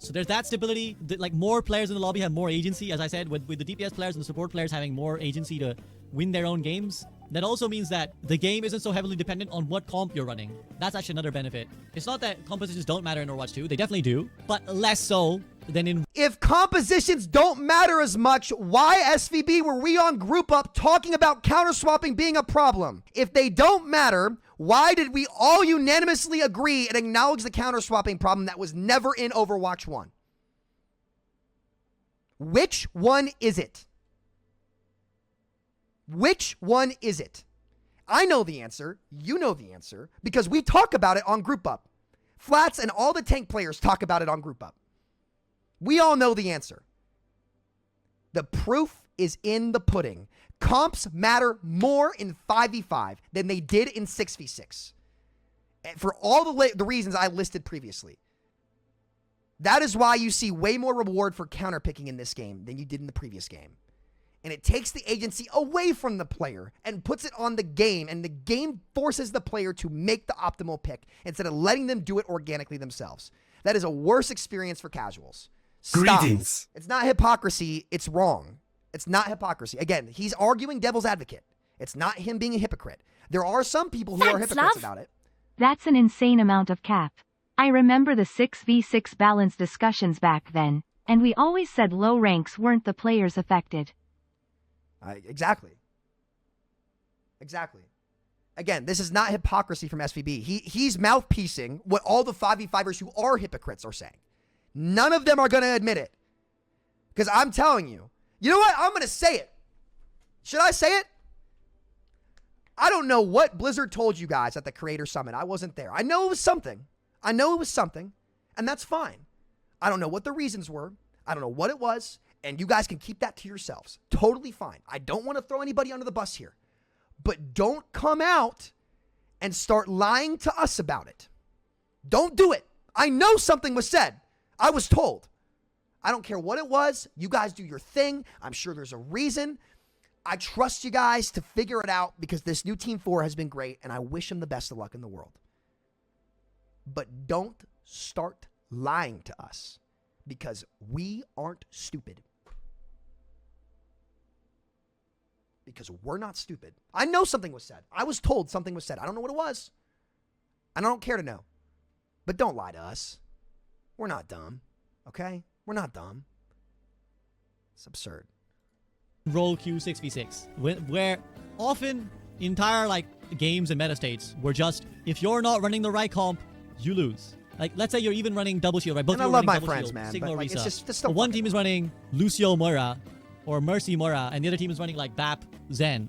So there's that stability. Like, more players in the lobby have more agency, as I said, with the DPS players and the support players having more agency to win their own games. That also means that the game isn't so heavily dependent on what comp you're running. That's actually another benefit. It's not that compositions don't matter in Overwatch 2. They definitely do, but less so than in... If compositions don't matter as much, why, SVB, were we on Group Up talking about counter-swapping being a problem? If they don't matter, why did we all unanimously agree and acknowledge the counter-swapping problem that was never in Overwatch 1? Which one is it? Which one is it? I know the answer. You know the answer. Because we talk about it on Group Up. Flats and all the tank players talk about it on Group Up. We all know the answer. The proof is in the pudding. Comps matter more in 5v5 than they did in 6v6. For all the reasons I listed previously. That is why you see way more reward for counterpicking in this game than you did in the previous game. And it takes the agency away from the player and puts it on the game. And the game forces the player to make the optimal pick instead of letting them do it organically themselves. That is a worse experience for casuals. Stop. Greetings. It's not hypocrisy. It's wrong. It's not hypocrisy. Again, he's arguing devil's advocate. It's not him being a hypocrite. There are some people who are hypocrites about it. That's an insane amount of cap. I remember the 6v6 balance discussions back then, and we always said low ranks weren't the players affected. Exactly. Again, this is not hypocrisy from SVB. He's mouthpiecing what all the 5v5ers who are hypocrites are saying. None of them are going to admit it. Because I'm telling you. You know what? I'm going to say it. Should I say it? I don't know what Blizzard told you guys at the Creator Summit. I wasn't there. I know it was something. And that's fine. I don't know what the reasons were. I don't know what it was. And you guys can keep that to yourselves. Totally fine. I don't want to throw anybody under the bus here. But don't come out and start lying to us about it. Don't do it. I know something was said. I was told. I don't care what it was. You guys do your thing. I'm sure there's a reason. I trust you guys to figure it out because this new Team 4 has been great and I wish them the best of luck in the world. But don't start lying to us because we aren't stupid. Because we're not stupid. I know something was said. I was told something was said. I don't know what it was. And I don't care to know. But don't lie to us. We're not dumb. Okay? We're not dumb. It's absurd. Role queue 6v6, where often entire games and meta states were just, if you're not running the right comp, you lose. Like, let's say you're even running double shield, right? Both And I of you are love my running double friends, shield, man. Sigma But or like, Risa. it's just But one team is running Lucio Moira or Mercy Moira, and the other team is running like Bap Zen.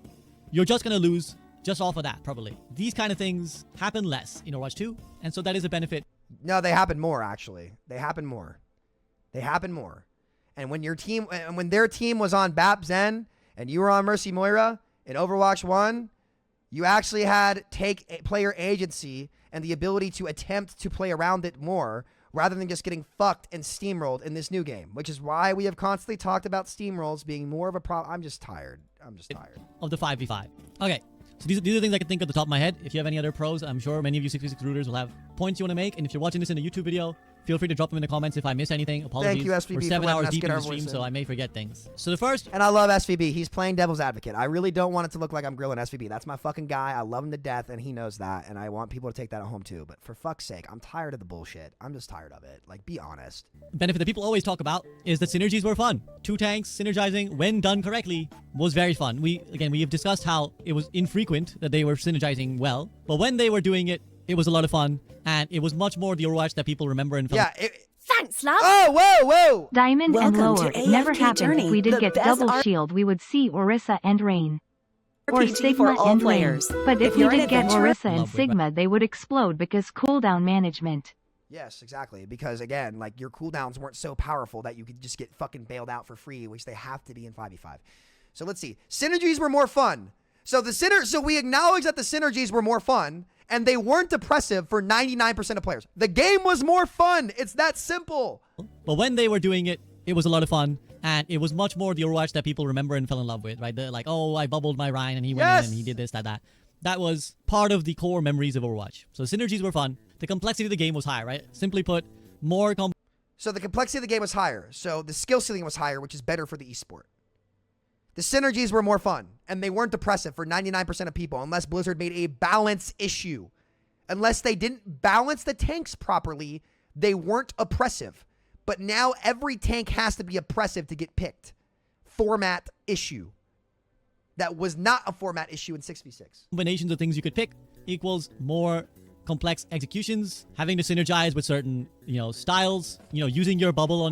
You're just gonna lose just off of that, probably. These kind of things happen less in Overwatch 2, and so that is a benefit. No, they happen more, actually. They happen more. They happen more. And when when their team was on BAP Zen and you were on Mercy Moira in Overwatch 1, you actually had player agency and the ability to attempt to play around it more rather than just getting fucked and steamrolled in this new game, which is why we have constantly talked about steamrolls being more of a problem. I'm just tired. Of the 5v5. Okay, so these are things I can think of at the top of my head. If you have any other pros, I'm sure many of you 6v6 rooters will have points you want to make. And if you're watching this in a YouTube video, feel free to drop them in the comments if I miss anything. Apologies. Thank you, SVB, We're for 7 letting hours us deep get in our the stream, voice so in. I may forget things. So the first... And I love SVB. He's playing devil's advocate. I really don't want it to look like I'm grilling SVB. That's my fucking guy. I love him to death, and he knows that. And I want people to take that at home, too. But for fuck's sake, I'm tired of the bullshit. I'm just tired of it. Like, be honest. benefit that people always talk about is that synergies were fun. 2 tanks synergizing, when done correctly, was very fun. We have discussed how it was infrequent that they were synergizing well, but when they were doing it, it was a lot of fun, and it was much more the Overwatch that people remember and felt. Yeah. Thanks, love. Oh, whoa. Diamond and Welcome lower. to It never AFK happened. Journey, If we did the get best double R- shield, we would see Orisa and Rain. Or RPG Sigma for all and players. Rain. But If if we you're an did get adventurer- Orisa and Love Sigma, they would explode because cooldown management. Yes, exactly. Because, again, like, your cooldowns weren't so powerful that you could just get fucking bailed out for free, which they have to be in 5v5. So let's see. Synergies were more fun. So we acknowledge that the synergies were more fun, and they weren't oppressive for 99% of players. The game was more fun. It's that simple. But when they were doing it, it was a lot of fun, and it was much more the Overwatch that people remember and fell in love with, right? They're like, oh, I bubbled my Ryan, and he went in, and he did this, that. That was part of the core memories of Overwatch. So synergies were fun. The complexity of the game was high, right? Simply put, more So the complexity of the game was higher. So the skill ceiling was higher, which is better for the esport. The synergies were more fun, and they weren't oppressive for 99% of people, unless Blizzard made a balance issue. Unless they didn't balance the tanks properly, they weren't oppressive. But now every tank has to be oppressive to get picked. Format issue. That was not a format issue in 6v6. combinations of things you could pick equals more complex executions, having to synergize with certain, styles, using your bubble on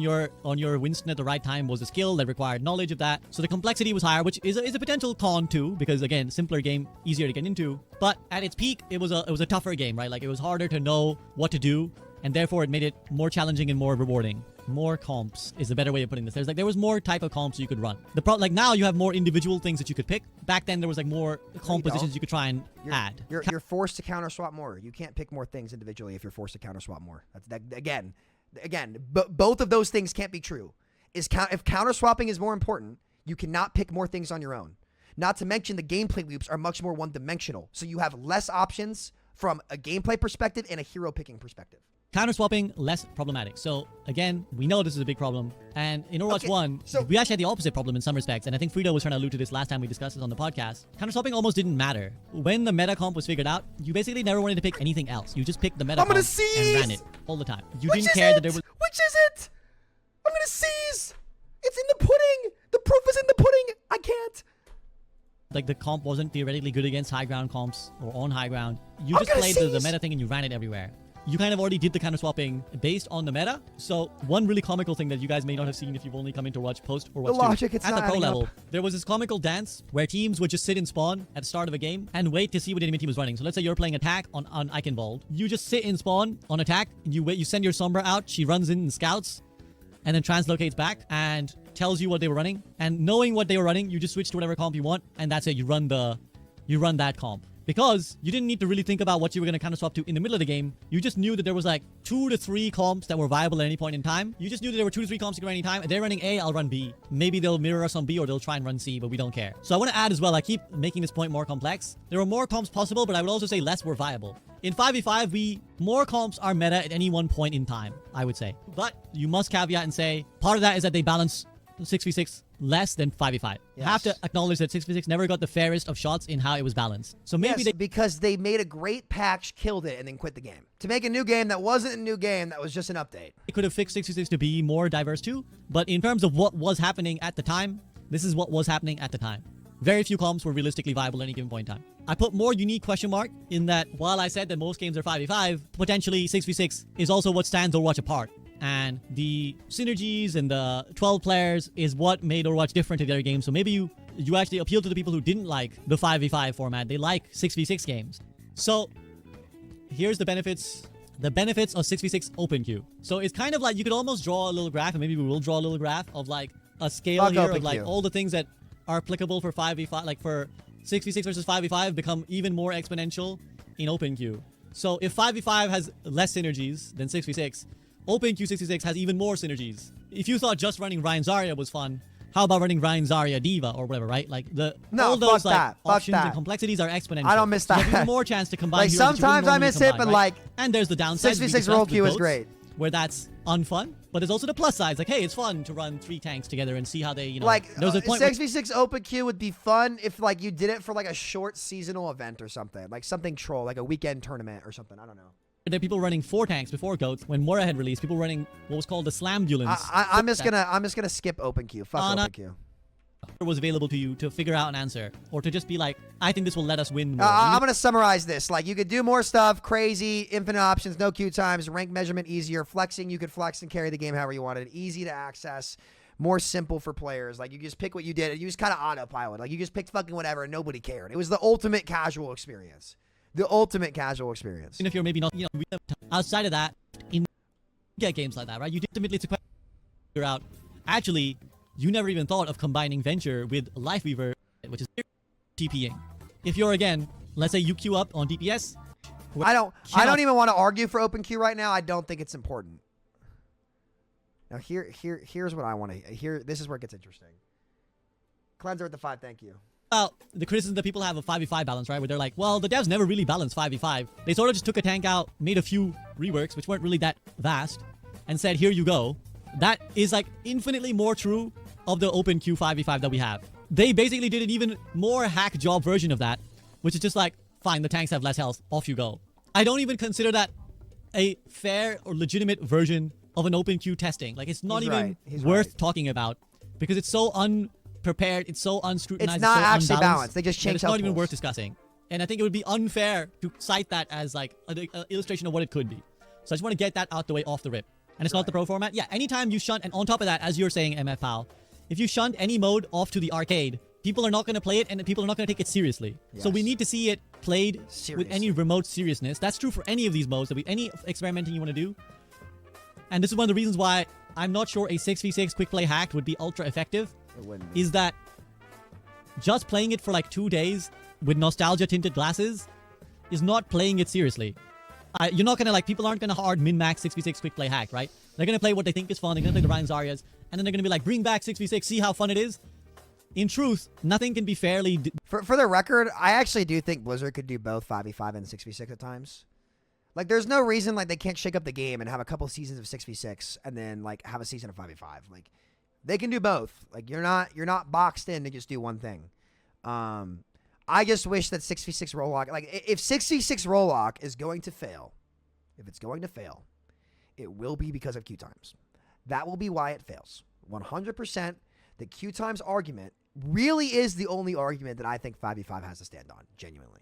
your Winston at the right time was a skill that required knowledge of that. So the complexity was higher, which is a potential con too, because again, simpler game, easier to get into. But at its peak, it was a tougher game, right? Like, it was harder to know what to do, and therefore it made it more challenging and more rewarding. More comps is a better way of putting this. There was more type of comps you could run. Now you have more individual things that you could pick. Back then there was more compositions you could try and add. You're forced to counter swap more. You can't pick more things individually if you're forced to counter swap more. Again, both of those things can't be true. If counter swapping is more important, you cannot pick more things on your own. Not to mention the gameplay loops are much more one-dimensional, so you have less options from a gameplay perspective and a hero picking perspective. Counter swapping, less problematic. So again, we know this is a big problem. And in Overwatch 1, we actually had the opposite problem in some respects. And I think Frito was trying to allude to this last time we discussed this on the podcast. Counter swapping almost didn't matter. When the meta comp was figured out, you basically never wanted to pick anything else. You just picked the meta comp and ran it all the time. You didn't care that there was... Which is it? I'm gonna seize. It's in the pudding. The proof is in the pudding. I can't. Like, the comp wasn't theoretically good against high ground comps or on high ground. You just played the meta thing and you ran it everywhere. You kind of already did the counter swapping based on the meta. So one really comical thing that you guys may not have seen if you've only come in to watch post or watch the logic, at the pro level, there was this comical dance where teams would just sit in spawn at the start of a game and wait to see what enemy team was running. So let's say you're playing attack on Eichenwald. You just sit in spawn on attack and you wait. You send your Sombra out. She runs in and scouts, and then translocates back and tells you what they were running. And knowing what they were running, you just switch to whatever comp you want, and that's it. You run that comp. Because you didn't need to really think about what you were going to counter swap to in the middle of the game. You just knew that there was like 2 to 3 comps that were viable at any point in time. You just knew that there were 2 to 3 comps you could run any time. If they're running A, I'll run B. Maybe they'll mirror us on B, or they'll try and run C, but we don't care. So I want to add as well, I keep making this point more complex. There were more comps possible, but I would also say less were viable. In 5v5, more comps are meta at any one point in time, I would say. But you must caveat and say, part of that is that they balance 6v6 less than 5v5. You have to acknowledge that 6v6 never got the fairest of shots in how it was balanced. So maybe because they made a great patch, killed it, and then quit the game. To make a new game that wasn't a new game, that was just an update. It could have fixed 6v6 to be more diverse too, but in terms of what was happening at the time, this is what was happening at the time. very few comps were realistically viable at any given point in time. I put more unique question mark in that while I said that most games are 5v5, potentially 6v6 is also what stands Overwatch apart. And the synergies and the 12 players is what made Overwatch different to the other games. So maybe you actually appeal to the people who didn't like the 5v5 format. They like 6v6 games. So here's the benefits. The benefits of 6v6 open queue. So it's kind of like you could almost draw a little graph, and maybe we will draw a little graph of like a scale here of like all the things that are applicable for 5v5, like for 6v6 versus 5v5 become even more exponential in open queue. So if 5v5 has less synergies than 6v6, open queue 6v6 has even more synergies. If you thought just running Ryan Zarya was fun, how about running Ryan Zarya Diva or whatever, right? Like all those like options and complexities are exponential. I don't miss that. So you have even more chance to combine. Like sometimes I miss it, but right? like and there's the downside. 6v6 role queue is great, where that's unfun. But there's also the plus sides. Like, hey, it's fun to run 3 tanks together and see how they, you know. Like there's a point 6v6 open queue would be fun if like you did it for like a short seasonal event or something, like something troll, like a weekend tournament or something. I don't know. There are people running 4 tanks before GOAT. When Mora had released, people running what was called the Slam Dueling. I'm just gonna skip open queue. Fuck open queue. Was available to you to figure out an answer, or to just be like, I think this will let us win more. I'm gonna summarize this. Like, you could do more stuff, crazy, infinite options, no queue times, rank measurement easier, flexing, you could flex and carry the game however you wanted, easy to access, more simple for players. Like, you just pick what you did, and you just kind of autopilot. Like, you just picked fucking whatever, and nobody cared. It was the ultimate casual experience. The ultimate casual experience. And if you're maybe not, you know, outside of that, in get games like that, right? You ultimately to figure out, actually, you never even thought of combining Venture with Lifeweaver, which is TPing. If you're, again, let's say you queue up on DPS. I don't even want to argue for open queue right now. I don't think it's important. Now here's what I want to hear. This is where it gets interesting. Cleanser at the 5, thank you. Well, the criticism that people have of 5v5 balance, right? Where they're like, well, the devs never really balanced 5v5. They sort of just took a tank out, made a few reworks, which weren't really that vast, and said, here you go. That is like infinitely more true of the open queue 5v5 that we have. They basically did an even more hack job version of that, which is just like, fine, the tanks have less health, off you go. I don't even consider that a fair or legitimate version of an open queue testing. Like, it's not even worth talking about because it's so unprepared, it's so unscrutinized, it's not so actually unbalanced, balanced. They just changed. It's not even worth discussing. And I think it would be unfair to cite that as like an illustration of what it could be. So I just want to get that out the way off the rip. And it's not the pro format. Yeah, anytime you shunt, and on top of that, as you're saying, MF Pal, if you shunt any mode off to the arcade, people are not going to play it, and people are not going to take it seriously. Yes. So we need to see it played with any remote seriousness. That's true for any of these modes, any experimenting you want to do. And this is one of the reasons why I'm not sure a 6v6 quick play hack would be ultra effective. It wouldn't be. Is that just playing it for like 2 days with nostalgia tinted glasses is not playing it seriously. You're not gonna people aren't gonna hard min-max 6v6 quick play hack, right? They're gonna play what they think is fun. They're gonna play the Ryan Zaryas, and then they're gonna be like, bring back 6v6, see how fun it is. In truth, nothing can be fairly. For the record, I actually do think Blizzard could do both 5v5 and 6v6 at times. Like, there's no reason like they can't shake up the game and have a couple seasons of 6v6 and then like have a season of 5v5. Like, they can do both. Like, you're not boxed in to just do one thing. I just wish that 6v6 roll lock, like, if 6v6 roll lock is going to fail, if it's going to fail, it will be because of queue times. That will be why it fails. 100%. The queue times argument really is the only argument that I think 5v5 has to stand on, genuinely.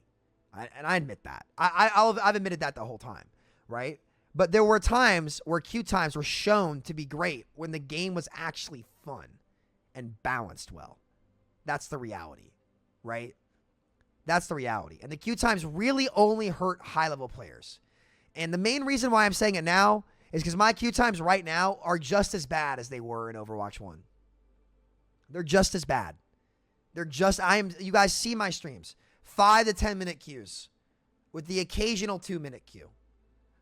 And I admit that. I've admitted that the whole time, right? But there were times where queue times were shown to be great when the game was actually fun and balanced well. That's the reality, right? That's the reality. And the queue times really only hurt high-level players. And the main reason why I'm saying it now is because my queue times right now are just as bad as they were in Overwatch 1. They're just as bad. You guys see my streams. 5 to 10 minute queues with the occasional 2-minute queue.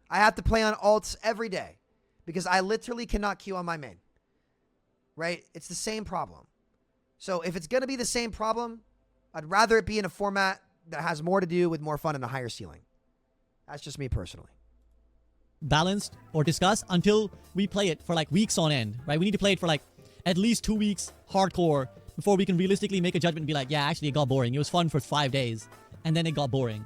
I have to play on alts every day because I literally cannot queue on my main. Right? It's the same problem. So if it's going to be the same problem, I'd rather it be in a format that has more to do with more fun and a higher ceiling. That's just me personally. Balanced or discussed until we play it for like weeks on end, right? We need to play it for like at least 2 weeks hardcore before we can realistically make a judgment and be like, yeah, actually it got boring. It was fun for 5 days and then it got boring.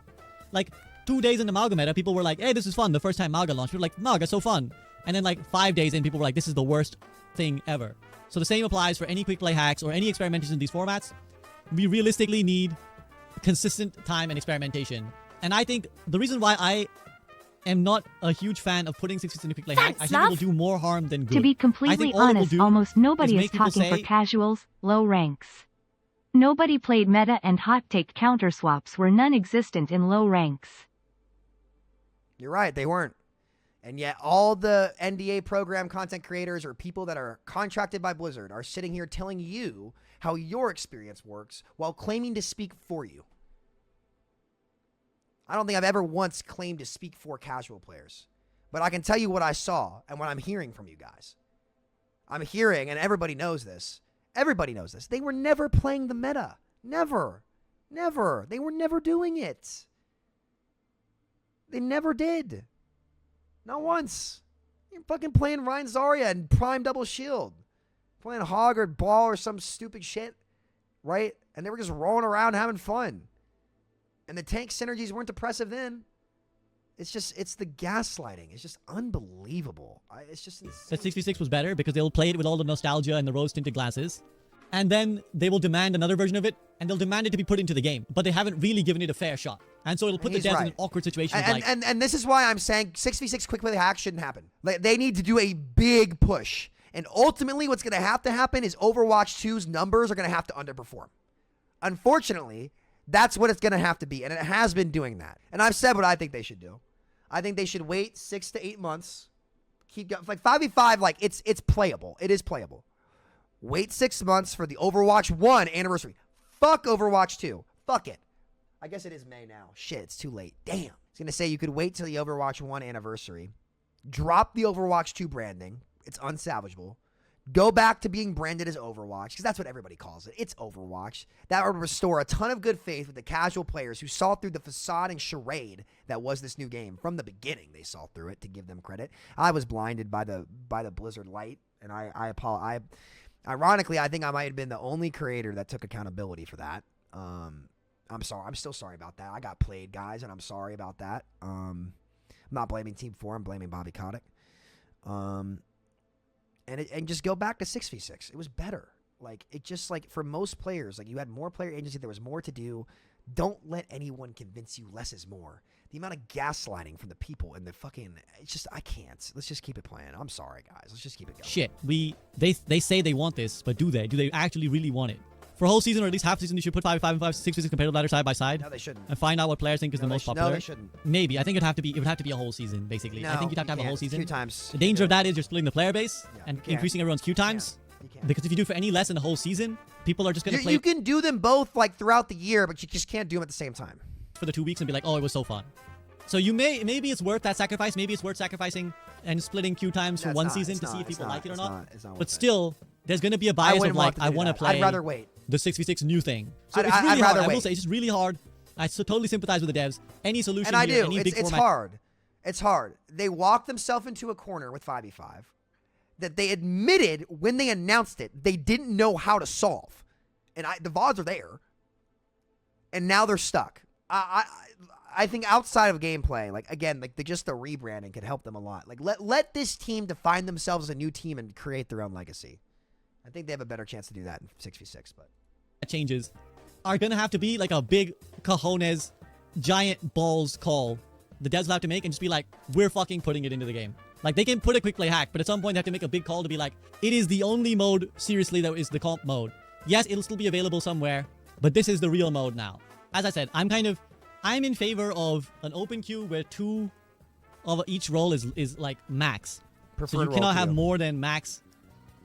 Like 2 days into Malga meta, people were like, hey, this is fun. The first time Malga launched, people were like, Malga's so fun. And then like 5 days in, people were like, this is the worst thing ever. So the same applies for any quick play hacks or any experimentation in these formats. we realistically need consistent time and experimentation. And I think the reason why I am not a huge fan of putting 6v6 in a quick play hack, I think it will do more harm than good. To be completely honest, almost nobody is talking for casuals, low ranks. Nobody played meta, and hot take counter swaps were non-existent in low ranks. You're right, they weren't. And yet all the NDA program content creators or people that are contracted by Blizzard are sitting here telling you how your experience works while claiming to speak for you. I don't think I've ever once claimed to speak for casual players. But I can tell you what I saw and what I'm hearing from you guys. I'm hearing, and everybody knows this. Everybody knows this. They were never playing the meta. Never. Never. They were never doing it. They never did. Not once. You're fucking playing Ryan Zarya and Prime Double Shield. Playing Hog or Ball or some stupid shit. Right? And they were just rolling around having fun. And the tank synergies weren't impressive then. It's the gaslighting. It's just unbelievable. It's just insane. That 6v6 was better because they'll play it with all the nostalgia and the rose-tinted glasses. And then they will demand another version of it, and they'll demand it to be put into the game. But they haven't really given it a fair shot. And so it'll put the devs in an awkward situation. And this is why I'm saying 6v6 quick play hack shouldn't happen. Like, they need to do a big push. And ultimately what's going to have to happen is Overwatch 2's numbers are going to have to underperform. Unfortunately, that's what it's going to have to be. And it has been doing that. And I've said what I think they should do. I think they should wait 6 to 8 months. Keep going. Like 5v5, like it's playable. It is playable. Wait 6 months for the Overwatch 1 anniversary. Fuck Overwatch 2. Fuck it. I guess it is May now. Shit, it's too late. Damn. I was going to say you could wait till the Overwatch 1 anniversary. Drop the Overwatch 2 branding. It's unsalvageable. Go back to being branded as Overwatch, because that's what everybody calls it. It's Overwatch. That would restore a ton of good faith with the casual players who saw through the facade and charade that was this new game. From the beginning, they saw through it, to give them credit. I was blinded by the Blizzard light, and I apologize. Ironically, I think I might have been the only creator that took accountability for that. I'm sorry. I'm still sorry about that. I got played, guys, and I'm sorry about that. I'm not blaming Team 4. I'm blaming Bobby Kotick. And just go back to 6v6. It was better. Like, it just, like, for most players, like, you had more player agency. There was more to do. Don't let anyone convince you less is more. The amount of gaslighting from the people and the fucking, it's just, I can't. Let's just keep it playing. I'm sorry, guys. Let's just keep it going. Shit. They say they want this, but do they? Do they actually really want it? For a whole season, or at least half season, you should put 5v5 and 6v6 competitive ladder side by side. No, they shouldn't. And find out what players think is the most popular. No, they shouldn't. Maybe. I think it would have to be a whole season, basically. No, I think you'd have to have a whole season. 2 times. The danger of that is you're splitting the player base and increasing everyone's queue times. You can't. Because if you do for any less than a whole season, people are just going to play. You can do them both, like, throughout the year, but you just can't do them at the same time. For the 2 weeks and be like, oh, it was so fun. So maybe it's worth that sacrifice. Maybe it's worth sacrificing and splitting queue times for one season to see if people like it or not. But still, there's going to be a bias of like, I want to play. I'd rather wait. The 6v6 new thing. So it's really hard. I will say, it's just really hard. I totally sympathize with the devs. Any solution and here, I do. any big It's format. hard. It's hard. They walked themselves into a corner with 5v5 that they admitted when they announced it they didn't know how to solve. And the VODs are there. And now they're stuck. I think outside of gameplay, like, again, like just the rebranding could help them a lot. Like, let this team define themselves as a new team and create their own legacy. I think they have a better chance to do that in 6v6, but changes are going to have to be like a big cojones, giant balls call the devs will have to make and just be like, we're fucking putting it into the game. Like, they can put a quick play hack, but at some point they have to make a big call to be like, it is the only mode, seriously, that is the comp mode. Yes, it'll still be available somewhere, but this is the real mode now. As I said, I'm in favor of an open queue where 2 of each role is like max. So you cannot have more than max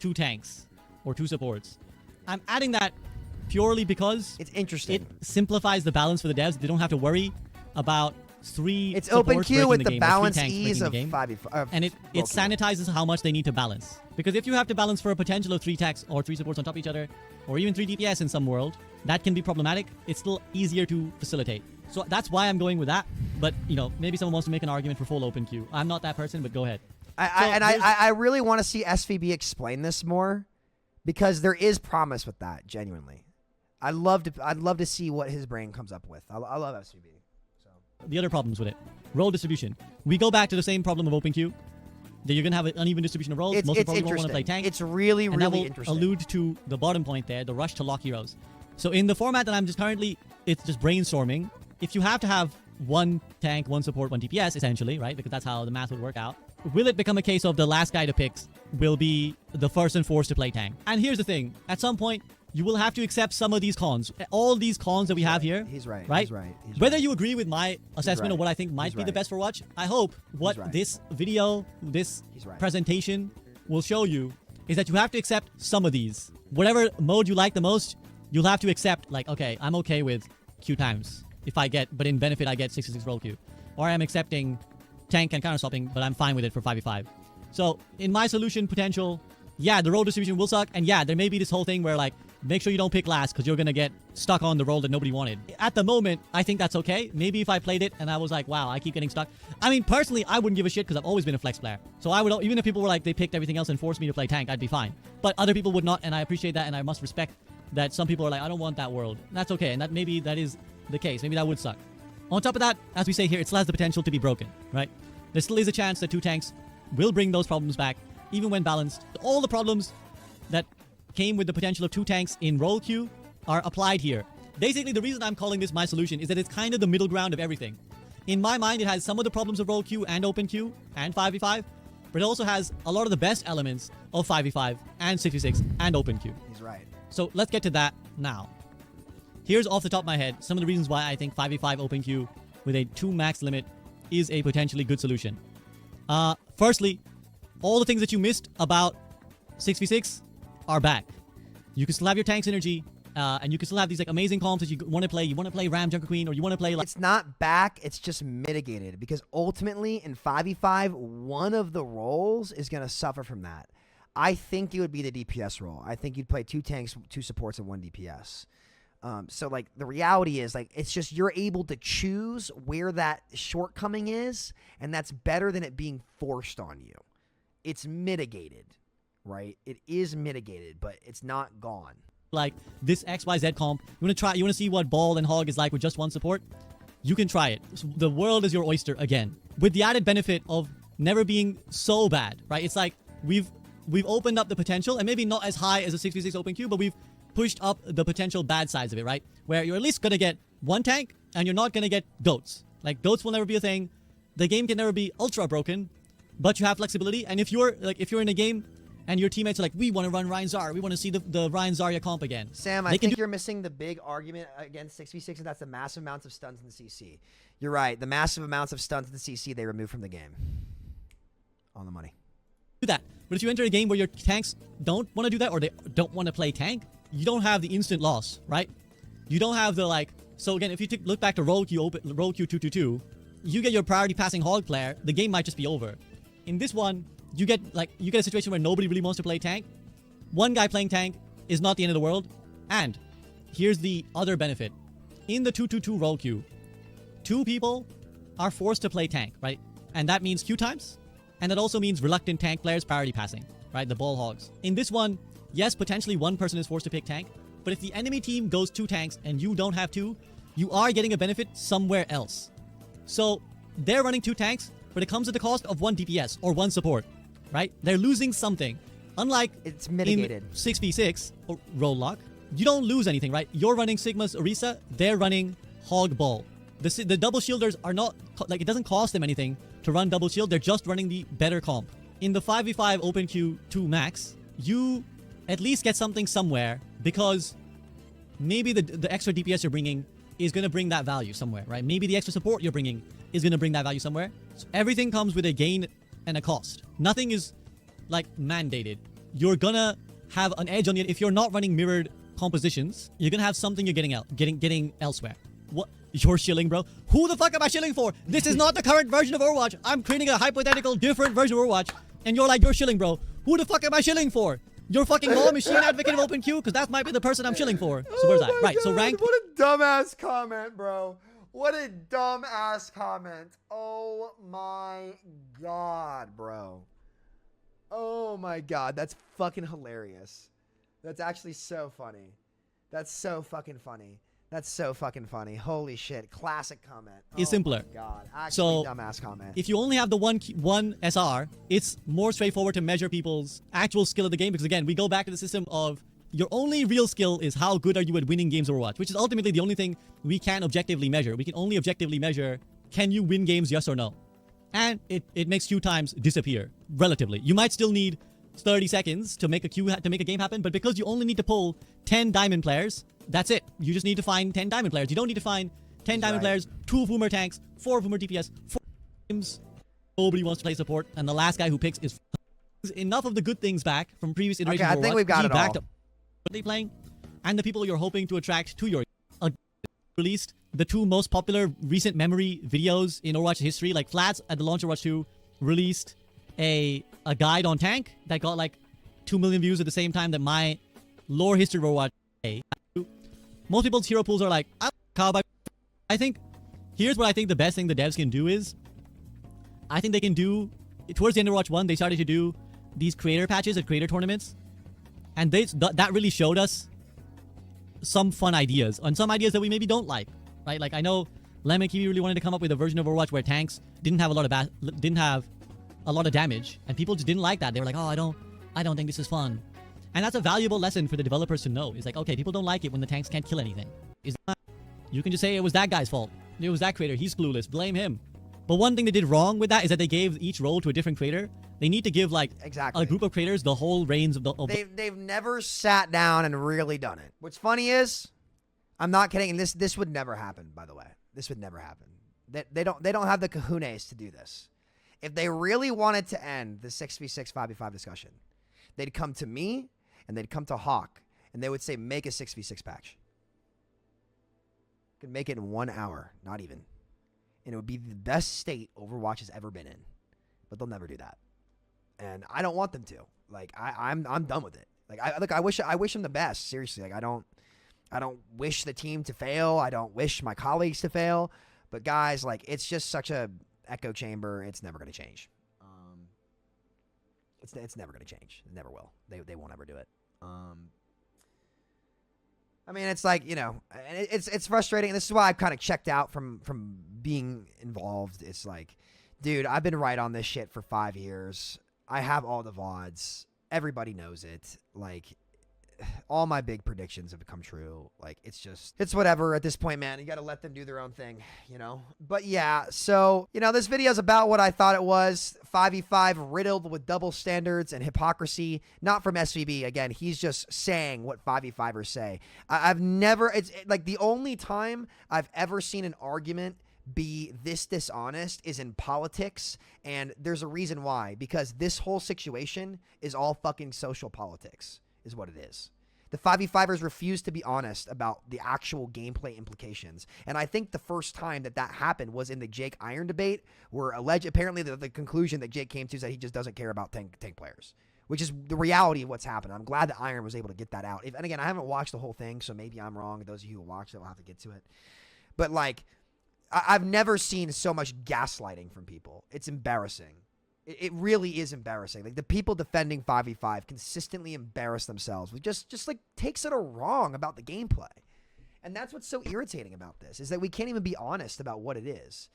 2 tanks or 2 supports. I'm adding that purely because it's interesting. It simplifies the balance for the devs. They don't have to worry about 3 it's supports open queue with the the balance ease of 5v5. And it sanitizes how much they need to balance. Because if you have to balance for a potential of 3 tanks or 3 supports on top of each other, or even 3 DPS in some world, that can be problematic. It's still easier to facilitate. So that's why I'm going with that. But, you know, maybe someone wants to make an argument for full open queue. I'm not that person, but go ahead. I really want to see SVB explain this more, because there is promise with that, genuinely. I'd love to see what his brain comes up with. I love SVB. So. The other problems with it. Role distribution. We go back to the same problem of open queue. That you're going to have an uneven distribution of roles. Most people won't want to play tank. It's really, really interesting. And that will allude to the bottom point there, the rush to lock heroes. So in the format that I'm just currently, it's just brainstorming. If you have to have one tank, one support, one DPS, essentially, right? Because that's how the math would work out. Will it become a case of the last guy to pick will be the first and forced to play tank? And here's the thing. At some point, you will have to accept some of these cons. All these cons that we have here. He's right. Right? He's right. He's Whether right. you agree with my assessment of what I think might be the best for Overwatch, I hope what this video, this presentation will show you is that you have to accept some of these. Whatever mode you like the most, you'll have to accept, like, okay, I'm okay with Q times if I get, but in benefit I get 66 roll Q. Or I'm accepting tank and counter swapping, but I'm fine with it for 5v5. So in my solution potential, yeah, the role distribution will suck, and yeah, there may be this whole thing where, like, make sure you don't pick last because you're gonna get stuck on the role that nobody wanted. At the moment, I think that's okay. Maybe if I played it and I was like, wow, I keep getting stuck. I mean, personally, I wouldn't give a shit because I've always been a flex player. So I would, even if people were like, they picked everything else and forced me to play tank, I'd be fine. But other people would not, and I appreciate that, and I must respect that some people are like, I don't want that world. And that's okay, and that maybe that is the case. Maybe that would suck. On top of that, as we say here, it still has the potential to be broken, right? There still is a chance that 2 tanks will bring those problems back, even when balanced. All the problems that came with the potential of 2 tanks in role queue are applied here. Basically, the reason I'm calling this my solution is that it's kind of the middle ground of everything. In my mind, it has some of the problems of role queue and open queue and 5v5, but it also has a lot of the best elements of 5v5 and 6v6 and open queue. He's right. So let's get to that now. Here's off the top of my head some of the reasons why I think 5v5 open queue with a 2 max limit is a potentially good solution. Firstly, all the things that you missed about 6v6 are back. You can still have your tank synergy, and you can still have these like amazing comps that you want to play. You want to play Ram Junker Queen, or you want to play like... It's not back, it's just mitigated. Because ultimately, in 5v5, one of the roles is going to suffer from that. I think it would be the DPS role. I think you'd play 2 tanks, 2 supports, and 1 DPS. So, like, the reality is, like, it's just you're able to choose where that shortcoming is, and that's better than it being forced on you. It's mitigated, right? It is mitigated, but it's not gone. Like, this XYZ comp, you want to see what Ball and Hog is like with just 1 support? You can try it. So the world is your oyster again. With the added benefit of never being so bad, right? It's like, we've opened up the potential, and maybe not as high as a 6v6 open queue, but we've pushed up the potential bad sides of it, right? Where you're at least going to get 1 tank, and you're not going to get goats. Like, goats will never be a thing. The game can never be ultra broken, but you have flexibility. And if you're in a game and your teammates are like, we want to run Ryan Zarya, we want to see the Ryan Zarya comp again. Sam, I think you're missing the big argument against 6v6, and that's the massive amounts of stuns in the CC. You're right. The massive amounts of stuns in the CC they removed from the game. On the money. Do that. But if you enter a game where your tanks don't want to do that, or they don't want to play tank, you don't have the instant loss, right? You don't have the, like... So again, if you look back to Roll Q 222, you get your priority passing Hog player, the game might just be over. In this one, you get a situation where nobody really wants to play tank. 1 guy playing tank is not the end of the world. And here's the other benefit. In the 222 Roll Q, 2 people are forced to play tank, right? And that means Q times, and that also means reluctant tank players priority passing, right? The Ball Hogs. In this one, yes, potentially 1 person is forced to pick tank, but if the enemy team goes 2 tanks and you don't have 2, you are getting a benefit somewhere else. So they're running 2 tanks, but it comes at the cost of 1 DPS or 1 support, right? They're losing something. Unlike it's mitigated. In 6v6 or Roll Lock, you don't lose anything, right? You're running Sigma's Orisa, they're running Hog Ball. The double shielders are not, like, it doesn't cost them anything to run double shield, they're just running the better comp. In the 5v5 open queue 2 max, you at least get something somewhere, because maybe the extra DPS you're bringing is going to bring that value somewhere, right? Maybe the extra support you're bringing is going to bring that value somewhere. So everything comes with a gain and a cost. Nothing is, like, mandated. You're going to have an edge on it. If you're not running mirrored compositions, you're going to have something you're getting elsewhere. What? You're shilling, bro? Who the fuck am I shilling for? This is not the current version of Overwatch. I'm creating a hypothetical different version of Overwatch, and you're like, you're shilling, bro. Who the fuck am I shilling for? You're fucking law machine advocate of open queue, because that might be the person I'm chilling for. So where's that? Right, so rank. What a dumbass comment, bro. What a dumbass comment. Oh my god, bro. Oh my god, that's fucking hilarious. That's actually so funny. That's so fucking funny. That's so fucking funny. Holy shit. Classic comment. Is simpler. My god. Actually, So, dumbass comment. if you only have the one SR, it's more straightforward to measure people's actual skill of the game, because again, we go back to the system of your only real skill is how good are you at winning games Overwatch, which is ultimately the only thing we can objectively measure. We can only objectively measure, can you win games, yes or no? And it makes queue times disappear, relatively. You might still need 30 seconds to make a game happen, but because you only need to pull 10 diamond players, that's it. You just need to find 10 diamond players. You don't need to find 10 diamond players, 2 of whom are tanks, 4 of whom are DPS, 4 games. Nobody wants to play support, and the last guy who picks is enough of the good things back from previous iterations Okay, I think we've got it all. What are they playing? And the people you're hoping to attract to your released the 2 most popular recent memory videos in Overwatch history. Like Flats at the launch of Overwatch 2 released a guide on tank that got like 2 million views at the same time that my lore history of Overwatch. Most people's hero pools are like, I think here's what I think the best thing the devs can do is, I think they can do, towards the end of Overwatch 1, they started to do these creator patches at creator tournaments. And that really showed us some fun ideas, and some ideas that we maybe don't like, right? Like I know Lemon Kiwi really wanted to come up with a version of Overwatch where tanks didn't have a lot of damage, and people just didn't like that. They were like, oh, I don't think this is fun. And that's a valuable lesson for the developers to know. It's like, okay, people don't like it when the tanks can't kill anything. You can just say it was that guy's fault. It was that creator. He's clueless. Blame him. But one thing they did wrong with that is that they gave each role to a different creator. They need to give like a group of creators the whole reins of the. They've never sat down and really done it. What's funny is, I'm not kidding. And this would never happen. By the way, this would never happen. They don't have the kahunas to do this. If they really wanted to end the 6v6 5v5 discussion, they'd come to me and they'd come to Hawk and they would say, make a 6v6 patch. Could make it in 1 hour, not even. And it would be the best state Overwatch has ever been in. But they'll never do that. And I don't want them to. Like I'm done with it. Like I wish them the best. Seriously. Like I don't wish the team to fail. I don't wish my colleagues to fail. But guys, like it's just such a echo chamber. It's never gonna change. It's never gonna change. It never will. They won't ever do it. I mean, it's like, you know, it's frustrating. And this is why I've kind of checked out from being involved. It's like, dude, I've been right on this shit for 5 years. I have all the VODs. Everybody knows it. Like, all my big predictions have come true. Like, it's whatever at this point, man. You got to let them do their own thing, you know? But yeah, so, you know, this video is about what I thought it was. 5v5 riddled with double standards and hypocrisy. Not from SVB. Again, he's just saying what 5v5ers say. I've never, it's like the only time I've ever seen an argument be this dishonest is in politics, and there's a reason why. Because this whole situation is all fucking social politics. Is what it is. The 5v5ers refuse to be honest about the actual gameplay implications. And I think the first time that happened was in the Jake Iron debate, where apparently the conclusion that Jake came to is that he just doesn't care about tank players, which is the reality of what's happened. I'm glad that Iron was able to get that out. And again, I haven't watched the whole thing, so maybe I'm wrong. Those of you who watched it will have to get to it. But like, I've never seen so much gaslighting from people. It's embarrassing. It really is embarrassing. Like the people defending 5v5 consistently embarrass themselves with just like takes it wrong about the gameplay. And that's what's so irritating about this, is that we can't even be honest about what it is.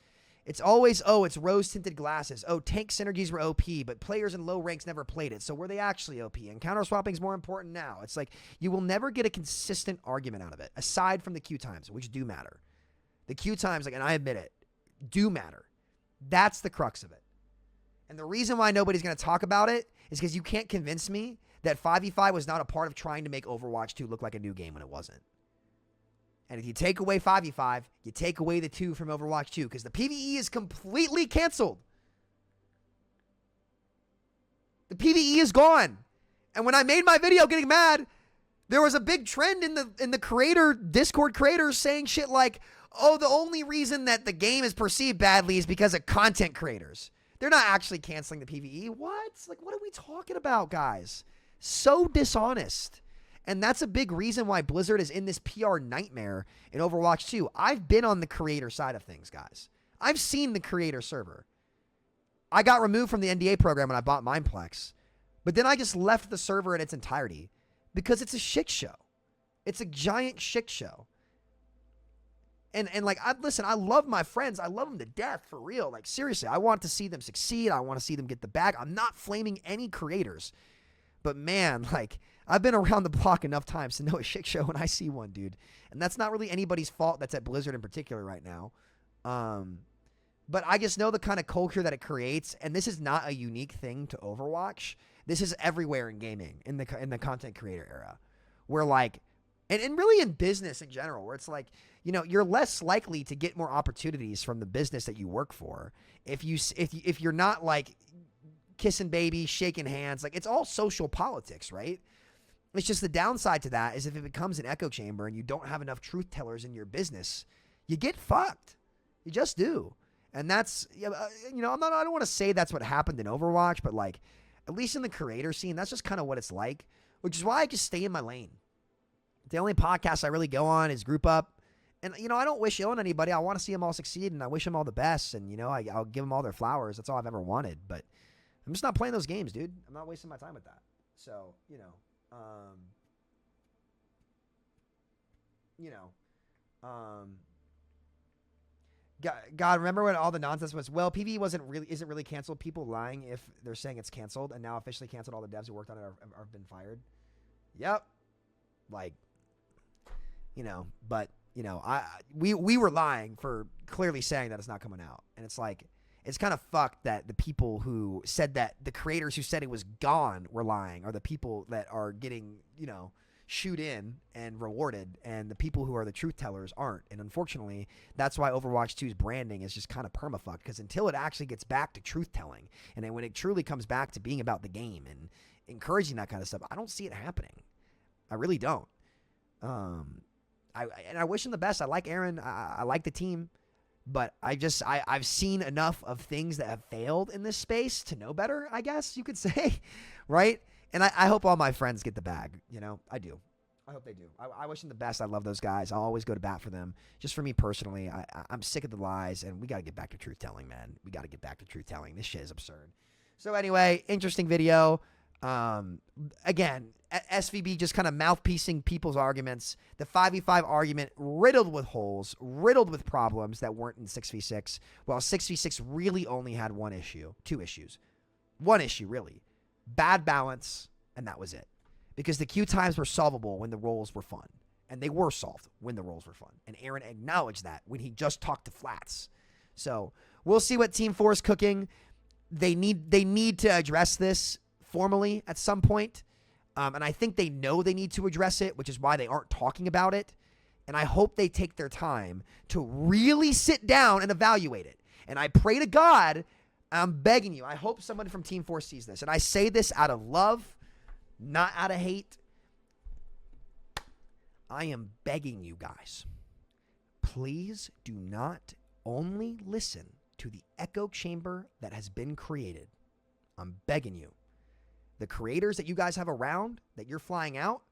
It's always, oh, it's rose-tinted glasses. Oh, tank synergies were OP, but players in low ranks never played it. So were they actually OP? And counter swapping is more important now. It's like you will never get a consistent argument out of it, aside from the queue times, which do matter. The queue times, like, and I admit it, do matter. That's the crux of it. And the reason why nobody's going to talk about it is because you can't convince me that 5v5 was not a part of trying to make Overwatch 2 look like a new game when it wasn't. And if you take away 5v5, you take away the 2 from Overwatch 2, because the PvE is completely canceled. The PvE is gone. And when I made my video getting mad, there was a big trend in the Discord creators saying shit like, oh, the only reason that the game is perceived badly is because of content creators. They're not actually canceling the PvE. What? Like, what are we talking about, guys? So dishonest. And that's a big reason why Blizzard is in this PR nightmare in Overwatch 2. I've been on the creator side of things, guys. I've seen the creator server. I got removed from the NDA program when I bought Mineplex. But then I just left the server in its entirety because it's a shit show. It's a giant shit show. And like, listen, I love my friends. I love them to death, for real. Like, seriously, I want to see them succeed. I want to see them get the bag. I'm not flaming any creators. But man, like, I've been around the block enough times to know a shit show when I see one, dude. And that's not really anybody's fault that's at Blizzard in particular right now. But I just know the kind of culture that it creates, and this is not a unique thing to Overwatch. This is everywhere in gaming, in the content creator era, where like, and really in business in general, where it's like, you know, you're less likely to get more opportunities from the business that you work for if you're not like kissing babies, shaking hands. Like, it's all social politics, right? It's just the downside to that is if it becomes an echo chamber and you don't have enough truth tellers in your business, you get fucked. You just do. And that's, you know, I don't want to say that's what happened in Overwatch, but like, at least in the creator scene, that's just kind of what it's like, which is why I just stay in my lane. The only podcast I really go on is Group Up. And, you know, I don't wish ill on anybody. I want to see them all succeed, and I wish them all the best. And, you know, I'll give them all their flowers. That's all I've ever wanted. But I'm just not playing those games, dude. I'm not wasting my time with that. So, God, remember when all the nonsense was, well, PvE isn't really canceled. People lying if they're saying it's canceled, and now officially canceled. All the devs who worked on it have been fired. Yep. Like, you know, but, you know, we were lying for clearly saying that it's not coming out. And it's like, it's kind of fucked that the people who said that, the creators who said it was gone were lying, are the people that are getting, you know, shoot in and rewarded, and the people who are the truth tellers aren't. And unfortunately, that's why Overwatch 2's branding is just kind of permafucked, because until it actually gets back to truth telling, and then when it truly comes back to being about the game and encouraging that kind of stuff, I don't see it happening. I really don't. I wish him the best. I like Aaron. I like the team, but I've seen enough of things that have failed in this space to know better, I guess you could say, right? And I hope all my friends get the bag. You know, I do. I hope they do. I wish them the best. I love those guys. I'll always go to bat for them. Just for me personally, I'm sick of the lies, and we got to get back to truth telling, man. We got to get back to truth telling. This shit is absurd. So anyway, interesting video. Again, SVB just kind of mouthpiecing people's arguments. The 5v5 argument riddled with holes, riddled with problems that weren't in 6v6. While 6v6 really only had two issues. One issue, really. Bad balance, and that was it. Because the queue times were solvable when the roles were fun. And they were solved when the roles were fun. And Aaron acknowledged that when he just talked to Flats. So we'll see what Team 4 is cooking. They need to address this formally at some point. And I think they know they need to address it, which is why they aren't talking about it. And I hope they take their time to really sit down and evaluate it. And I pray to God, I'm begging you, I hope someone from Team 4 sees this. And I say this out of love, not out of hate. I am begging you guys, please do not only listen to the echo chamber that has been created. I'm begging you. The creators that you guys have around, that you're flying out,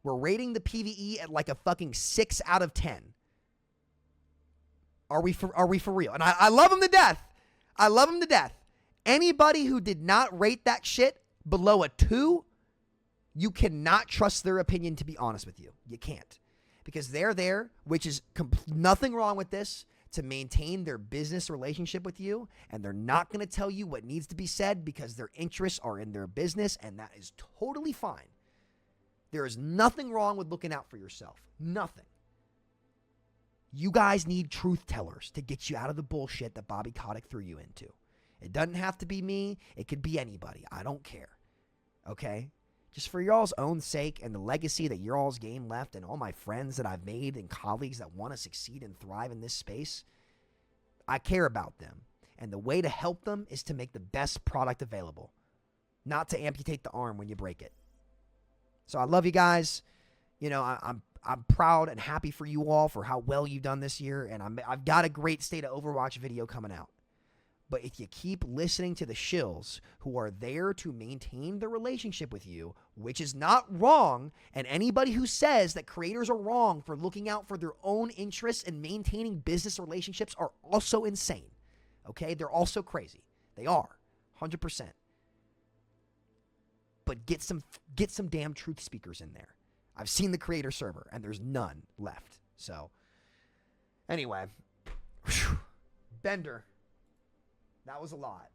we're rating the PvE at like a fucking 6 out of 10. Are we for real? And I love them to death. I love them to death. Anybody who did not rate that shit below a 2, you cannot trust their opinion, to be honest with you. You can't. Because they're there, which is nothing wrong with this, to maintain their business relationship with you, and they're not going to tell you what needs to be said because their interests are in their business, and that is totally fine. There is nothing wrong with looking out for yourself. Nothing. You guys need truth tellers to get you out of the bullshit that Bobby Kotick threw you into. It doesn't have to be me. It could be anybody. I don't care. Okay? Just for y'all's own sake and the legacy that your all's game left, and all my friends that I've made and colleagues that want to succeed and thrive in this space, I care about them. And the way to help them is to make the best product available, not to amputate the arm when you break it. So I love you guys. You know, I'm proud and happy for you all for how well you've done this year, and I've got a great State of Overwatch video coming out. But if you keep listening to the shills who are there to maintain the relationship with you, which is not wrong, and anybody who says that creators are wrong for looking out for their own interests and maintaining business relationships are also insane. Okay? They're also crazy. They are. 100%. But get some damn truth speakers in there. I've seen the creator server, and there's none left. So, anyway. Bender. That was a lot.